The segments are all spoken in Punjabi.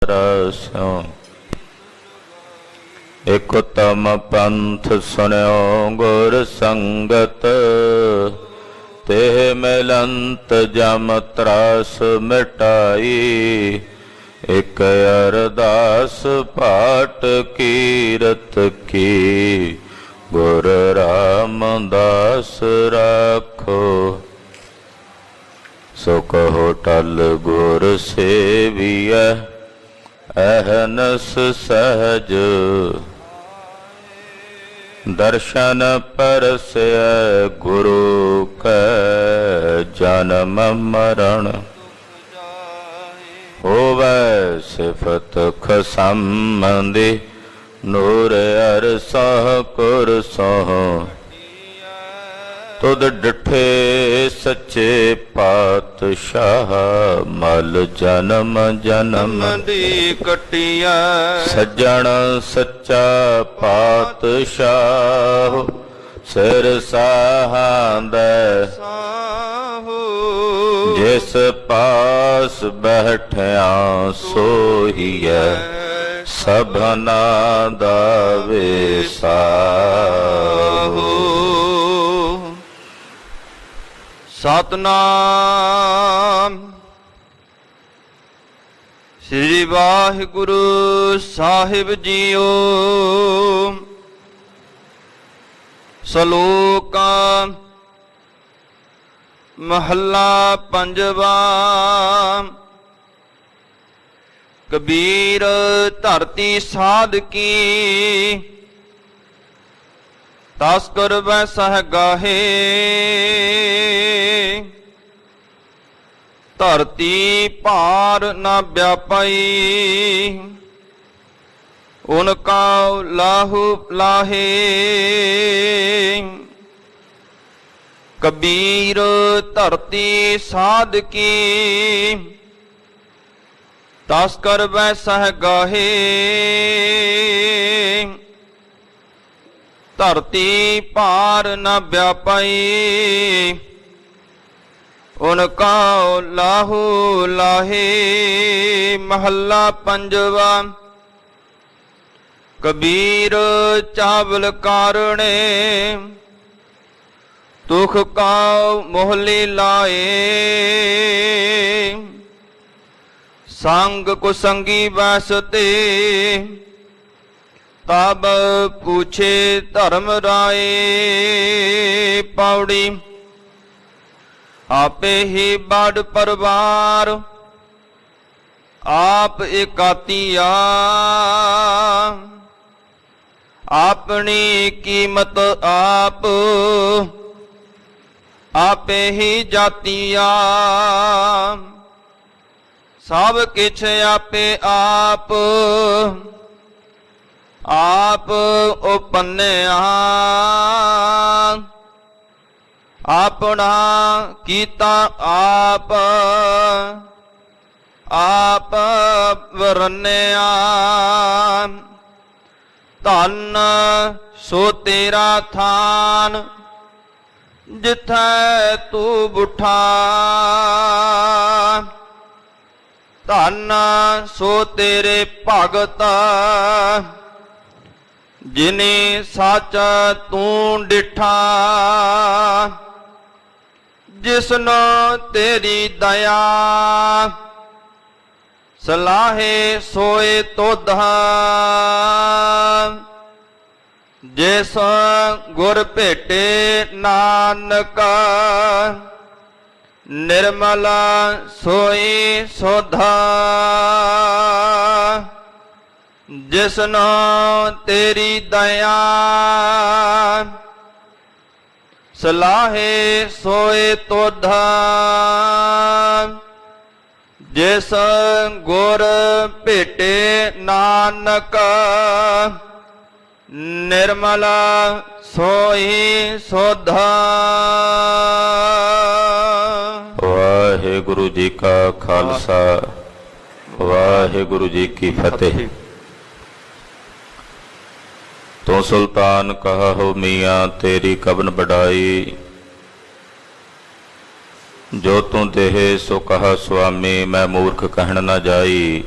ਰਸਿਓ ਇਕ ਉਤਮ ਪੰਥ ਸੁਣਿਓ ਗੁਰ ਸੰਗਤ, ਤੇ ਮਿਲੰਤ ਜਮ ਤਰਾਸ ਮਿਟਾਈ। ਇਕ ਅਰਦਾਸ ਪਾਠ ਕੀਰਤ ਕੀ, ਗੁਰ ਰਾਮਦਾਸ ਰਾਖੋ। ਸੋ ਕਹੋ ਟਲ ਗੁਰ ਸੇਵੀਐ, ਅਹਨਸ ਸਹਜ। ਦਰਸ਼ਨ ਪਰਸੈ ਗੁਰੂ ਕੈ, ਜਨਮ ਮਰਨ ਹੋਵੈ ਸਿਫਤ ਖਸੰਬੰਦੀ। ਨੂਰ ਅਰਸਹ ਕੁਰ ਸਹ, ਤੁਧ ਡਿਠੇ ਸੱਚੇ ਪਾਤਸ਼ਾਹ। ਮਲ ਜਨਮ ਜਨਮ ਦੀ ਕਟਿਆ, ਸੱਜਣ ਸੱਚਾ ਪਾਤਸ਼ਾਹ। ਸਿਰ ਸਾਹਾਂਦੈ ਸਾਹੋ ਜਿਸ ਪਾਸ ਬੈਠਿਆ ਸੋਹੀਐ, ਸਭਨਾ ਦਾ ਵਿਸਾਹੋ। ਸਤਨਾਮ ਸ੍ਰੀ ਵਾਹਿਗੁਰੂ ਸਾਹਿਬ ਜੀਓ। ਸ਼ਲੋਕ ਮਹੱਲਾ ਪੰਜਵਾ। ਕਬੀਰ ਧਰਤੀ ਸਾਧਕੀ, ਤਸਕਰ ਵੈ ਸਹ ਗਾਹੇ। ਧਰਤੀ ਭਾਰ ਨਾ ਵਿਆਪਈ, ਉਨਕਾ ਲਾਹੂ ਲਾਹੇ। ਕਬੀਰ ਧਰਤੀ ਸਾਧਕੀ, ਤਸਕਰ ਵੈ ਸਹ ਗਾਹੇ। ਧਰਤੀ ਭਾਰ ਨ ਵਿਆਪਈ, ਉਨਕਾ ਲਾਹੂ ਲਾਹੇ। ਮਹੱਲਾ ਪੰਜਵਾ। ਕਬੀਰ ਚਾਵਲ ਕਾਰਣੇ, ਦੁਖ ਕਾ ਮੋਹਲੇ ਲਾਏ। ਸੰਗ ਕੁਸੰਗੀ ਵਸਤੇ, ਤਬ ਪੁੱਛੇ ਧਰਮ ਰਾਏ। ਪੌੜੀ। ਆਪੇ ਹੀ ਬੜ ਪਰਵਾਰ, ਆਪ ਇਕਾਤੀਆ। ਆਪਣੀ ਕੀਮਤ ਆਪ, ਆਪੇ ਹੀ ਜਾਤੀਆ। ਸਭ ਕਿਛ ਆਪੇ ਆਪ, ਆਪ ਉਪੰਨਿਆ। ਆਪਣਾ ਕੀਤਾ ਆਪ, ਆਪ ਵਰਨਿਆ। ਧਨ ਸੋ ਤੇਰਾ ਥਾਨ, ਜਿਥੈ ਤੂੰ ਬੁਠਾ। ਧਨ ਸੋ ਤੇਰੇ ਭਗਤ, ਜਿਨੇ ਸੱਚ ਤੂੰ ਡਿਠਾ। ਜਿਸਨੋ ਤੇਰੀ ਦਇਆ, ਸਲਾਹੇ ਸੋਏ ਤੋਧਾ। ਜਿਸ ਗੁਰ ਭੇਟੇ ਨਾਨਕ, ਨਿਰਮਲ ਸੋਈ ਸੋਧਾ। ਜਿਸਨੋ ਤੇਰੀ ਦਇਆ, ਸਲਾਹੇ ਸੋਏ ਤੋਧਾ। ਜਿਸ ਗੁਰ ਭੇਟੇ ਨਾਨਕ, ਨਿਰਮਲ ਸੋਈ ਸੋਧਾ। ਵਾਹਿਗੁਰੂ ਜੀ ਕਾ ਖਾਲਸਾ, ਵਾਹਿਗੁਰੂ ਜੀ ਕੀ ਫਤਿਹ। ਤੂੰ ਸੁਲਤਾਨ ਕਹਾ ਹੋ ਮੀਆਂ, ਤੇਰੀ ਕਬਨ ਬੜਾਈ। ਜੋ ਤੂੰ ਦੇਹ ਸੋ ਕਹਾ ਸੁਆਮੀ, ਮੈਂ ਮੂਰਖ ਕਹਿਣ ਨਾ ਜਾਈ।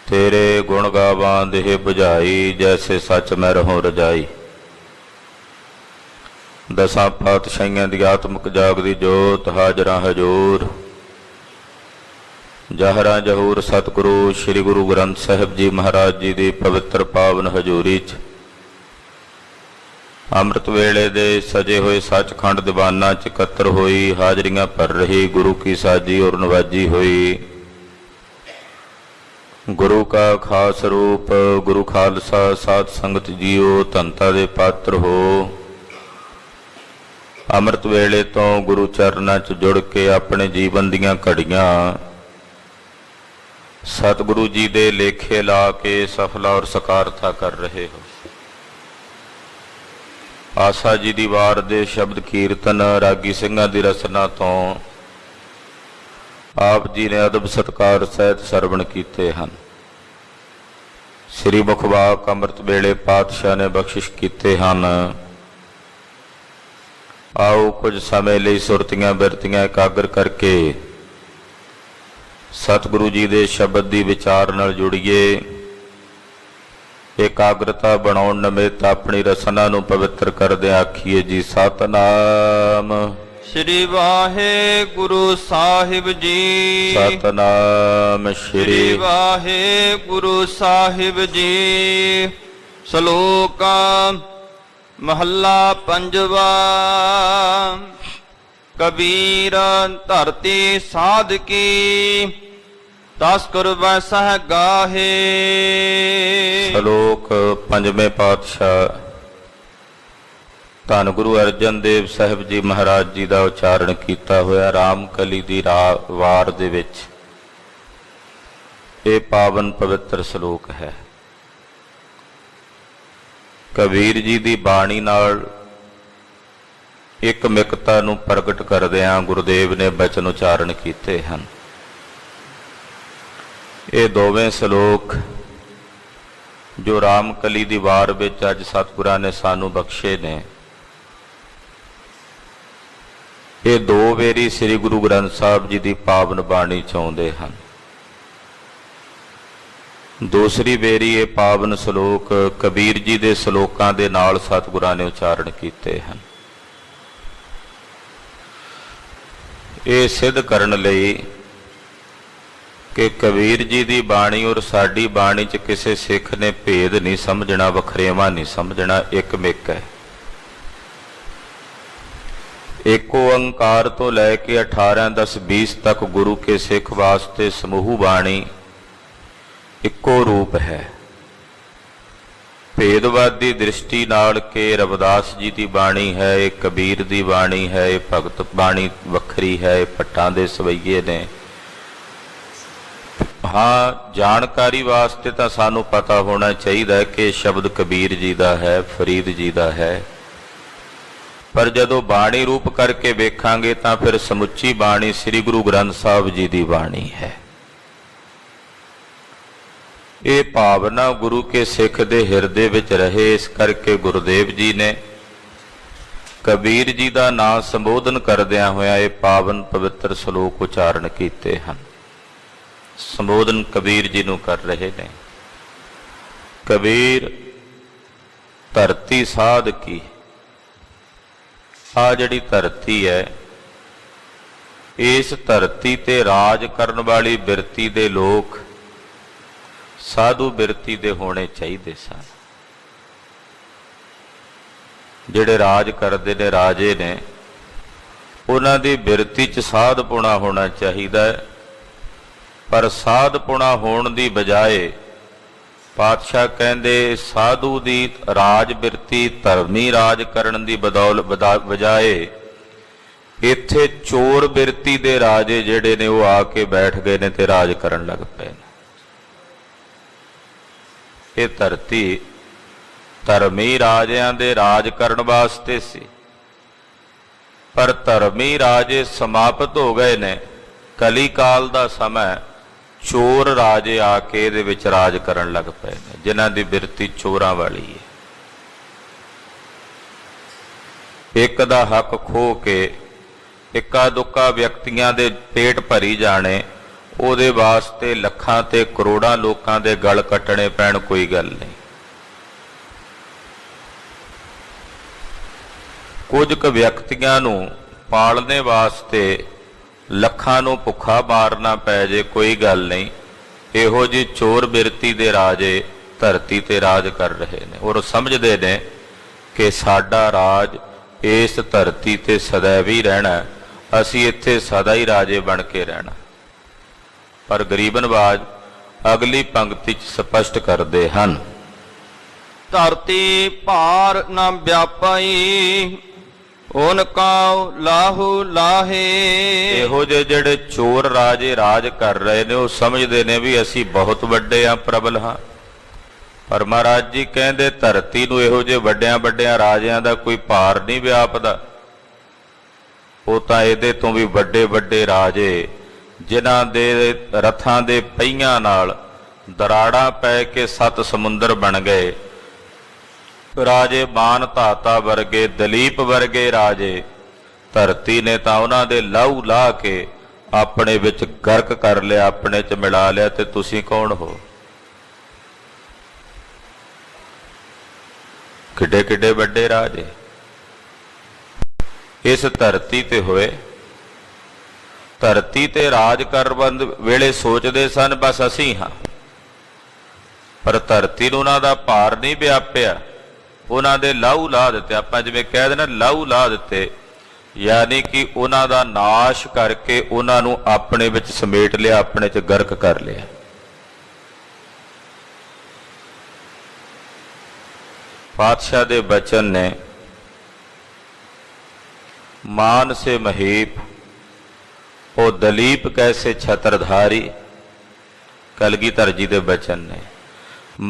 ਤੇਰੇ ਗੁਣ ਗਾਵਾਂ ਦੇਹ 부ਝਾਈ, ਜੈਸੇ ਸੱਚ ਮੈਂ ਰਹੂੰ ਰਜਾਈ। ਦਸਾਂ ਪਾਤਸ਼ਾਹੀਆਂ ਦੀ ਆਤਮਿਕ ਜਾਗਦੀ ਜੋਤ, ਹਾਜ਼ਰਾਂ ਹਜੂਰ ਜਹਰਾਂ ਜਹੂਰ ਸਤਿਗੁਰੂ ਸ੍ਰੀ ਗੁਰੂ ਗ੍ਰੰਥ ਸਾਹਿਬ ਜੀ ਮਹਾਰਾਜ ਜੀ ਦੀ ਪਵਿੱਤਰ ਪਾਵਨ ਹਜ਼ੂਰੀ 'ਚ ਅੰਮ੍ਰਿਤ ਵੇਲੇ ਦੇ ਸਜੇ ਹੋਏ ਸੱਚਖੰਡ ਦੀਵਾਨਾਂ 'ਚ ਇਕੱਤਰ ਹੋਈ, ਹਾਜ਼ਰੀਆਂ ਭਰ ਰਹੀ ਗੁਰੂ ਕੀ ਸਾਜੀ ਔਰ ਨਵਾਜੀ ਹੋਈ। ਗੁਰੂ ਕਾ ਖਾਸ ਰੂਪ ਗੁਰੂ ਖਾਲਸਾ ਸਾਧ ਸੰਗਤ ਜੀਓ, ਧੰਤਾ ਦੇ ਪਾਤਰ ਹੋ। ਅੰਮ੍ਰਿਤ ਵੇਲੇ ਤੋਂ ਗੁਰੂ ਚਰਨਾਂ 'ਚ ਜੁੜ ਕੇ ਆਪਣੇ ਜੀਵਨ ਦੀਆਂ ਘੜੀਆਂ ਸਤਿਗੁਰੂ ਜੀ ਦੇ ਲੇਖੇ ਲਾ ਕੇ ਸਫਲਾ ਔਰ ਸਕਾਰਤਾ ਕਰ ਰਹੇ ਹੋ। ਆਸਾ ਜੀ ਦੀ ਵਾਰ ਦੇ ਸ਼ਬਦ ਕੀਰਤਨ ਰਾਗੀ ਸਿੰਘਾਂ ਦੀ ਰਚਨਾ ਤੋਂ ਆਪ ਜੀ ਨੇ ਅਦਬ ਸਤਿਕਾਰ ਸਹਿਤ ਸਰਵਣ ਕੀਤੇ ਹਨ। ਸ੍ਰੀ ਮੁਖਵਾਕ ਅੰਮ੍ਰਿਤ ਵੇਲੇ ਪਾਤਸ਼ਾਹ ਨੇ ਬਖਸ਼ਿਸ਼ ਕੀਤੇ ਹਨ। ਆਓ ਕੁਝ ਸਮੇਂ ਲਈ ਸੁਰਤੀਆਂ ਬਿਰਤੀਆਂ ਇਕਾਗਰ ਕਰਕੇ ਸਤਿਗੁਰੂ ਜੀ ਦੇ ਸ਼ਬਦ ਦੀ ਵਿਚਾਰ ਨਾਲ ਜੁੜੀਏ। ਇਕਾਗਰਤਾ ਬਣਾਉਣ ਨਿਮਿਤ ਆਪਣੀ ਰਸਨਾ ਨੂੰ ਪਵਿੱਤਰ ਕਰਦੇ ਆਖੀਏ ਜੀ ਸਤਨਾਮ ਸ੍ਰੀ ਵਾਹਿਗੁਰੂ ਸਾਹਿਬ ਜੀ। ਸਤਨਾਮ ਸ੍ਰੀ ਵਾਹਿਗੁਰੂ ਸਾਹਿਬ ਜੀ। ਸ਼ਲੋਕ ਮਹੱਲਾ ਪੰਜਵਾ। ਕਬੀਰ ਧਰਤੀ ਸਾਧਕੀ, ਤਸਕਰ ਵੈਸਹਿ ਗਾਹੇ। ਸ਼ਲੋਕ ਪੰਜਵੇਂ ਪਾਤਸ਼ਾਹ ਧੰਨ ਗੁਰੂ ਅਰਜਨ ਦੇਵ ਸਾਹਿਬ ਜੀ ਮਹਾਰਾਜ ਜੀ ਦਾ ਉਚਾਰਨ ਕੀਤਾ ਹੋਇਆ ਰਾਮਕਲੀ ਦੀ ਵਾਰ ਦੇ ਵਿੱਚ ਇਹ ਪਾਵਨ ਪਵਿੱਤਰ ਸ਼ਲੋਕ ਹੈ। ਕਬੀਰ ਜੀ ਦੀ ਬਾਣੀ ਨਾਲ ਇੱਕ ਮਿਕਤਾ ਨੂੰ ਪ੍ਰਗਟ ਕਰਦਿਆਂ ਗੁਰਦੇਵ ਨੇ ਬਚਨ ਉਚਾਰਨ ਕੀਤੇ ਹਨ। ਇਹ ਦੋਵੇਂ ਸ਼ਲੋਕ ਜੋ ਰਾਮਕਲੀ ਦੀ ਵਾਰ ਵਿੱਚ ਅੱਜ ਸਤਿਗੁਰਾਂ ਨੇ ਸਾਨੂੰ ਬਖਸ਼ੇ ਨੇ, ਇਹ ਦੋ ਵੇਰੀ ਸ੍ਰੀ ਗੁਰੂ ਗ੍ਰੰਥ ਸਾਹਿਬ ਜੀ ਦੀ ਪਾਵਨ ਬਾਣੀ ਚ ਆਉਂਦੇ ਹਨ। ਦੂਸਰੀ ਵੇਰੀ ਇਹ ਪਾਵਨ ਸ਼ਲੋਕ ਕਬੀਰ ਜੀ ਦੇ ਸ਼ਲੋਕਾਂ ਦੇ ਨਾਲ ਸਤਿਗੁਰਾਂ ਨੇ ਉਚਾਰਨ ਕੀਤੇ ਹਨ। ਇਹ ਸਿੱਧ ਕਰਨ ਲਈ ਕਿ ਕਬੀਰ ਜੀ ਦੀ ਬਾਣੀ ਔਰ ਸਾਡੀ ਬਾਣੀ 'ਚ ਕਿਸੇ ਸਿੱਖ ਨੇ ਭੇਦ ਨਹੀਂ ਸਮਝਣਾ, ਵਖਰੇਵਾਂ ਨਹੀਂ ਸਮਝਣਾ, ਇੱਕ ਮਿਕ ਹੈ। ਏਕ ਓੰਕਾਰ ਤੋਂ ਲੈ ਕੇ 18 10 20 ਤੱਕ ਗੁਰੂ ਕੇ ਸਿੱਖ ਵਾਸਤੇ ਸਮੂਹ ਬਾਣੀ ਇੱਕੋ ਰੂਪ ਹੈ। ਭੇਦਵਾਦੀ ਦ੍ਰਿਸ਼ਟੀ ਨਾਲ ਕਿ ਰਵਿਦਾਸ ਜੀ ਦੀ ਬਾਣੀ ਹੈ, ਇਹ ਕਬੀਰ ਦੀ ਬਾਣੀ ਹੈ, ਇਹ ਭਗਤ ਬਾਣੀ ਵੱਖਰੀ ਹੈ, ਇਹ ਭੱਟਾਂ ਦੇ ਸਵਈਏ ਨੇ। ਹਾਂ, ਜਾਣਕਾਰੀ ਵਾਸਤੇ ਤਾਂ ਸਾਨੂੰ ਪਤਾ ਹੋਣਾ ਚਾਹੀਦਾ ਹੈ ਕਿ ਸ਼ਬਦ ਕਬੀਰ ਜੀ ਦਾ ਹੈ, ਫਰੀਦ ਜੀ ਦਾ ਹੈ, ਪਰ ਜਦੋਂ ਬਾਣੀ ਰੂਪ ਕਰਕੇ ਵੇਖਾਂਗੇ ਤਾਂ ਫਿਰ ਸਮੁੱਚੀ ਬਾਣੀ ਸ੍ਰੀ ਗੁਰੂ ਗ੍ਰੰਥ ਸਾਹਿਬ ਜੀ ਦੀ ਬਾਣੀ ਹੈ। ਇਹ ਭਾਵਨਾ ਗੁਰੂ ਕੇ ਸਿੱਖ ਦੇ ਹਿਰਦੇ ਵਿੱਚ ਰਹੇ, ਇਸ ਕਰਕੇ ਗੁਰਦੇਵ ਜੀ ਨੇ ਕਬੀਰ ਜੀ ਦਾ ਨਾਮ ਸੰਬੋਧਨ ਕਰਦਿਆਂ ਹੋਇਆ ਇਹ ਪਾਵਨ ਪਵਿੱਤਰ ਸ਼ਲੋਕ ਉਚਾਰਨ ਕੀਤੇ ਹਨ। ਸੰਬੋਧਨ ਕਬੀਰ ਜੀ ਨੂੰ ਕਰ ਰਹੇ ਨੇ। ਕਬੀਰ ਧਰਤੀ ਸਾਧ ਕੀ, ਆ ਜਿਹੜੀ ਧਰਤੀ ਹੈ, ਇਸ ਧਰਤੀ ਤੇ ਰਾਜ ਕਰਨ ਵਾਲੀ ਬਿਰਤੀ ਦੇ ਲੋਕ ਸਾਧੂ ਬਿਰਤੀ ਦੇ ਹੋਣੇ ਚਾਹੀਦੇ ਸਨ। ਜਿਹੜੇ ਰਾਜ ਕਰਦੇ ਨੇ, ਰਾਜੇ ਨੇ, ਉਹਨਾਂ ਦੀ ਬਿਰਤੀ 'ਚ ਸਾਧਪੁਣਾ ਹੋਣਾ ਚਾਹੀਦਾ ਹੈ। ਪਰ ਸਾਧਪੁਣਾ ਹੋਣ ਦੀ ਬਜਾਏ ਪਾਤਸ਼ਾਹ ਕਹਿੰਦੇ ਸਾਧੂ ਦੀ ਰਾਜ ਬਿਰਤੀ ਧਰਮੀ ਰਾਜ ਕਰਨ ਦੀ ਬਜਾਏ ਇੱਥੇ ਚੋਰ ਬਿਰਤੀ ਦੇ ਰਾਜੇ ਜਿਹੜੇ ਨੇ ਉਹ ਆ ਕੇ ਬੈਠ ਗਏ ਨੇ ਤੇ ਰਾਜ ਕਰਨ ਲੱਗ ਪਏ ਨੇ। ਇਹ ਧਰਤੀ ਧਰਮੀ ਰਾਜਿਆਂ ਦੇ ਰਾਜ ਕਰਨ ਵਾਸਤੇ ਸੀ, ਪਰ ਧਰਮੀ ਰਾਜੇ ਸਮਾਪਤ ਹੋ ਗਏ ਨੇ। ਕਲੀ ਕਾਲ ਦਾ ਸਮਾਂ ਚੋਰ ਰਾਜੇ ਆ ਕੇ ਇਹਦੇ ਵਿੱਚ ਰਾਜ ਕਰਨ ਲੱਗ ਪਏ ਨੇ, ਜਿਨ੍ਹਾਂ ਦੀ ਬਿਰਤੀ ਚੋਰਾਂ ਵਾਲੀ ਹੈ। ਇੱਕ ਦਾ ਹੱਕ ਖੋਹ ਕੇ ਇੱਕਾ ਦੁੱਕਾ ਵਿਅਕਤੀਆਂ ਦੇ ਪੇਟ ਭਰੀ ਜਾਣੇ, ਉਹਦੇ ਵਾਸਤੇ ਲੱਖਾਂ ਤੇ ਕਰੋੜਾਂ ਲੋਕਾਂ ਦੇ ਗਲ ਕੱਟਣੇ ਪੈਣ, ਕੋਈ ਗੱਲ ਨਹੀਂ। ਕੁਝ ਕੁ ਵਿਅਕਤੀਆਂ ਨੂੰ ਪਾਲਣੇ ਵਾਸਤੇ ਲੱਖਾਂ ਨੂੰ ਭੁੱਖਾ ਮਾਰਨਾ ਪੈ ਜੇ, ਕੋਈ ਗੱਲ ਨਹੀਂ। ਇਹੋ ਜਿਹੀ ਚੋਰ ਬਿਰਤੀ ਦੇ ਰਾਜੇ ਧਰਤੀ ਤੇ ਰਾਜ ਕਰ ਰਹੇ ਨੇ, ਔਰ ਸਮਝਦੇ ਨੇ ਕਿ ਸਾਡਾ ਰਾਜ ਇਸ ਧਰਤੀ ਤੇ ਸदैव ਹੀ ਰਹਿਣਾ, ਅਸੀਂ ਇੱਥੇ ਸਦਾ ਹੀ ਰਾਜੇ ਬਣ ਕੇ ਰਹਿਣਾ। ਪਰ ਗਰੀਬ ਨਵਾਜ ਅਗਲੀ ਪੰਕਤੀ 'ਚ ਸਪਸ਼ਟ ਕਰਦੇ ਹਨ, ਧਰਤੀ ਭਾਰ ਨ ਵਿਆਪਈ, ਓਨ ਕਾਉ ਲਾਹੂ ਲਾਹੇ। ਇਹੋ ਜਿਹੇ ਜਿਹੜੇ ਚੋਰ ਰਾਜੇ ਰਾਜ ਕਰ ਰਹੇ ਨੇ, ਉਹ ਸਮਝਦੇ ਨੇ ਵੀ ਅਸੀਂ ਬਹੁਤ ਵੱਡੇ ਆ, ਪ੍ਰਬਲ ਹਾਂ। ਪਰ ਮਹਾਰਾਜ ਜੀ ਕਹਿੰਦੇ ਧਰਤੀ ਨੂੰ ਇਹੋ ਜਿਹੇ ਵੱਡਿਆਂ ਵੱਡਿਆਂ ਰਾਜਿਆਂ ਦਾ ਕੋਈ ਭਾਰ ਨਹੀਂ ਵਿਆਪਦਾ। ਉਹ ਤਾਂ ਇਹਦੇ ਤੋਂ ਵੀ ਵੱਡੇ ਵੱਡੇ ਰਾਜੇ, ਜਿਨ੍ਹਾਂ ਦੇ ਰਥਾਂ ਦੇ ਪਹੀਆਂ ਨਾਲ ਦਰਾੜਾਂ ਪੈ ਕੇ 7 ਸਮੁੰਦਰ ਬਣ ਗਏ, ਰਾਜੇ ਮਾਨ ਧਾਤਾ ਵਰਗੇ, ਦਲੀਪ ਵਰਗੇ ਰਾਜੇ, ਧਰਤੀ ਨੇ ਤਾਂ ਉਹਨਾਂ ਦੇ ਲਾਹੂ ਲਾ ਕੇ ਆਪਣੇ ਵਿੱਚ ਗਰਕ ਕਰ ਲਿਆ, ਆਪਣੇ 'ਚ ਮਿਲਾ ਲਿਆ। ਤੇ ਤੁਸੀਂ ਕੌਣ ਹੋ? ਕਿੱਡੇ ਕਿੱਡੇ ਵੱਡੇ ਰਾਜੇ ਇਸ ਧਰਤੀ ਤੇ ਹੋਏ। ਧਰਤੀ ਤੇ ਰਾਜ ਕਰਨ ਵੇਲੇ ਸੋਚਦੇ ਸਨ ਬਸ ਅਸੀਂ ਹਾਂ, ਪਰ ਧਰਤੀ ਨੂੰ ਉਹਨਾਂ ਦਾ ਭਾਰ ਨਹੀਂ ਵਿਆਪਿਆ, ਉਹਨਾਂ ਦੇ ਲਾਹੂ ਲਾ ਦਿੱਤੇ। ਆਪਾਂ ਜਿਵੇਂ ਕਹਿ ਦਿੰਦੇ ਲਾਹੂ ਲਾ ਦਿੱਤੇ, ਯਾਨੀ ਕਿ ਉਹਨਾਂ ਦਾ ਨਾਸ਼ ਕਰਕੇ ਉਹਨਾਂ ਨੂੰ ਆਪਣੇ ਵਿੱਚ ਸਮੇਟ ਲਿਆ, ਆਪਣੇ 'ਚ ਗਰਕ ਕਰ ਲਿਆ। ਪਾਤਸ਼ਾਹ ਦੇ ਬਚਨ ਨੇ, मान से महीप ओ दलीप कैसे छत्रधारी। कलगीधर जी के बचन ने,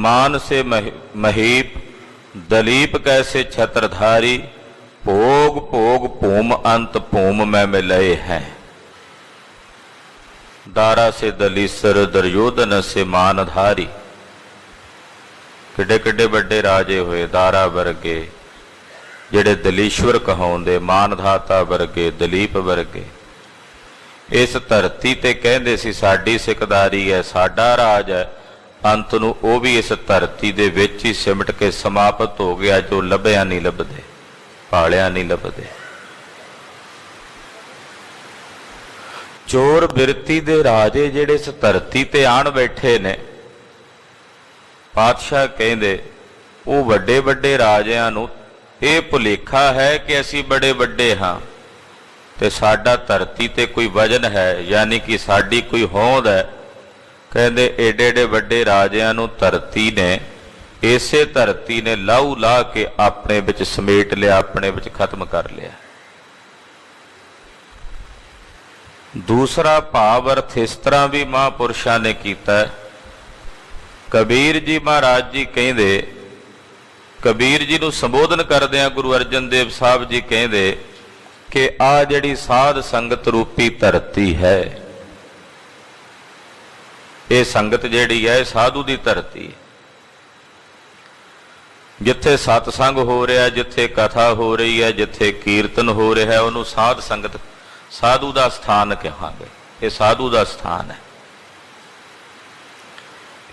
मान से महीप दलीप कैसे छत्रधारी, भोग भोग भूम अंत भूम में मिलए हैं। दारा से दलीसर दुर्योधन से मानधारी। किड्डे किड्डे बड़े राजे हुए, दारा वर्गे ਜਿਹੜੇ ਦਲੀਸ਼ਵਰ ਕਹਾਉਂਦੇ, ਮਾਨਧਾਤਾ ਵਰਗੇ, ਦਲੀਪ ਵਰਗੇ। ਇਸ ਧਰਤੀ ਤੇ ਕਹਿੰਦੇ ਸੀ ਸਾਡੀ ਸਿਕਦਾਰੀ ਹੈ, ਸਾਡਾ ਰਾਜ ਹੈ। ਅੰਤ ਨੂੰ ਉਹ ਵੀ ਇਸ ਧਰਤੀ ਦੇ ਵਿੱਚ ਹੀ ਸਿਮਟ ਕੇ ਸਮਾਪਤ ਹੋ ਗਿਆ। ਜੋ ਲੱਭਿਆ ਨਹੀਂ ਲੱਭਦੇ, ਭਾਲਿਆ ਨਹੀਂ ਲੱਭਦੇ। ਚੋਰ ਬਿਰਤੀ ਦੇ ਰਾਜੇ ਜਿਹੜੇ ਇਸ ਧਰਤੀ ਤੇ ਆਣ ਬੈਠੇ ਨੇ, ਪਾਤਸ਼ਾਹ ਕਹਿੰਦੇ ਉਹ ਵੱਡੇ ਵੱਡੇ ਰਾਜਿਆਂ ਨੂੰ ਇਹ ਭੁਲੇਖਾ ਹੈ ਕਿ ਅਸੀਂ ਬੜੇ ਵੱਡੇ ਹਾਂ ਤੇ ਸਾਡਾ ਧਰਤੀ ਤੇ ਕੋਈ ਵਜਨ ਹੈ, ਯਾਨੀ ਕਿ ਸਾਡੀ ਕੋਈ ਹੋਂਦ ਹੈ। ਕਹਿੰਦੇ ਏਡੇ ਏਡੇ ਵੱਡੇ ਰਾਜਿਆਂ ਨੂੰ ਧਰਤੀ ਨੇ, ਇਸੇ ਧਰਤੀ ਨੇ ਲਾਹੂ ਲਾ ਕੇ ਆਪਣੇ ਵਿੱਚ ਸਮੇਟ ਲਿਆ, ਆਪਣੇ ਵਿੱਚ ਖਤਮ ਕਰ ਲਿਆ। ਦੂਸਰਾ ਭਾਵ ਅਰਥ ਇਸ ਤਰ੍ਹਾਂ ਵੀ ਮਹਾਂਪੁਰਸ਼ਾਂ ਨੇ ਕੀਤਾ। ਕਬੀਰ ਜੀ ਮਹਾਰਾਜ ਜੀ ਕਹਿੰਦੇ, ਕਬੀਰ ਜੀ ਨੂੰ ਸੰਬੋਧਨ ਕਰਦਿਆਂ ਗੁਰੂ ਅਰਜਨ ਦੇਵ ਸਾਹਿਬ ਜੀ ਕਹਿੰਦੇ ਕਿ ਆ ਜਿਹੜੀ ਸਾਧ ਸੰਗਤ ਰੂਪੀ ਧਰਤੀ ਹੈ, ਇਹ ਸੰਗਤ ਜਿਹੜੀ ਹੈ ਸਾਧੂ ਦੀ ਧਰਤੀ। ਜਿੱਥੇ ਸਤਸੰਗ ਹੋ ਰਿਹਾ, ਜਿੱਥੇ ਕਥਾ ਹੋ ਰਹੀ ਹੈ, ਜਿੱਥੇ ਕੀਰਤਨ ਹੋ ਰਿਹਾ, ਉਹਨੂੰ ਸਾਧ ਸੰਗਤ, ਸਾਧੂ ਦਾ ਸਥਾਨ ਕਹਾਂਗੇ। ਇਹ ਸਾਧੂ ਦਾ ਸਥਾਨ ਹੈ।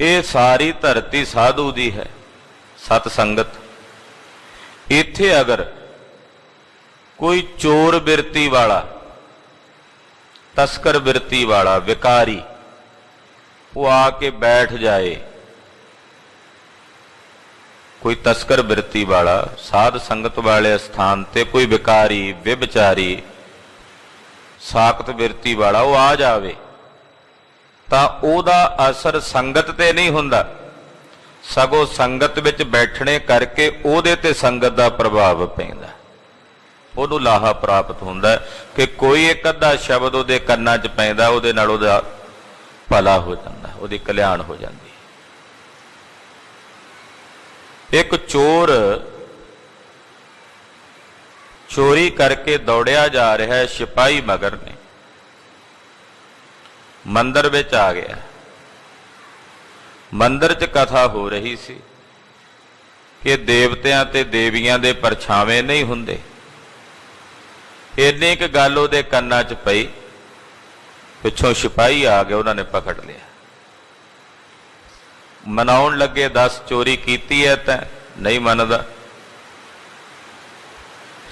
ਇਹ ਸਾਰੀ ਧਰਤੀ ਸਾਧੂ ਦੀ ਹੈ, ਸਤ ਸੰਗਤ। ਇੱਥੇ ਅਗਰ ਕੋਈ ਚੋਰ ਬਿਰਤੀ ਵਾਲਾ, ਤਸਕਰ ਬਿਰਤੀ ਵਾਲਾ, ਵਿਕਾਰੀ ਉਹ ਆ ਕੇ ਬੈਠ ਜਾਏ, ਕੋਈ ਤਸਕਰ ਬਿਰਤੀ ਵਾਲਾ ਸਾਧ ਸੰਗਤ ਵਾਲੇ ਸਥਾਨ ਤੇ ਕੋਈ ਵਿਕਾਰੀ, ਵਿਭਚਾਰੀ, ਸਾਕਤ ਬਿਰਤੀ ਵਾਲਾ ਉਹ ਆ ਜਾਵੇ, ਤਾਂ ਉਹਦਾ ਅਸਰ ਸੰਗਤ ਤੇ ਨਹੀਂ ਹੁੰਦਾ, ਸਗੋਂ ਸੰਗਤ ਵਿੱਚ ਬੈਠਣੇ ਕਰਕੇ ਉਹਦੇ ਤੇ ਸੰਗਤ ਦਾ ਪ੍ਰਭਾਵ ਪੈਂਦਾ। ਉਹਨੂੰ ਲਾਹਾ ਪ੍ਰਾਪਤ ਹੁੰਦਾ ਕਿ ਕੋਈ ਇੱਕ ਅੱਧਾ ਸ਼ਬਦ ਉਹਦੇ ਕੰਨਾਂ 'ਚ ਪੈਂਦਾ, ਉਹਦੇ ਨਾਲ ਉਹਦਾ ਭਲਾ ਹੋ ਜਾਂਦਾ, ਉਹਦੀ ਕਲਿਆਣ ਹੋ ਜਾਂਦੀ। ਇੱਕ ਚੋਰ ਚੋਰੀ ਕਰਕੇ ਦੌੜਿਆ ਜਾ ਰਿਹਾ ਹੈ, ਸਿਪਾਹੀ ਮਗਰ ਨੇ, ਮੰਦਰ ਵਿੱਚ ਆ ਗਿਆ। ਮੰਦਰ 'ਚ ਕਥਾ ਹੋ ਰਹੀ ਸੀ ਕਿ ਦੇਵਤਿਆਂ ਤੇ ਦੇਵੀਆਂ ਦੇ ਪਰਛਾਵੇਂ ਨਹੀਂ ਹੁੰਦੇ। ਇੰਨੀ ਕੁ ਗੱਲ ਉਹਦੇ ਕੰਨਾਂ 'ਚ ਪਈ ਪਿੱਛੋਂ ਸਿਪਾਹੀ ਆ ਗਏ, ਉਹਨਾਂ ਨੇ ਪਕੜ ਲਿਆ। ਮਨਾਉਣ ਲੱਗੇ, ਦੱਸ ਚੋਰੀ ਕੀਤੀ ਹੈ ਤਾਂ ਨਹੀਂ ਮੰਨਦਾ।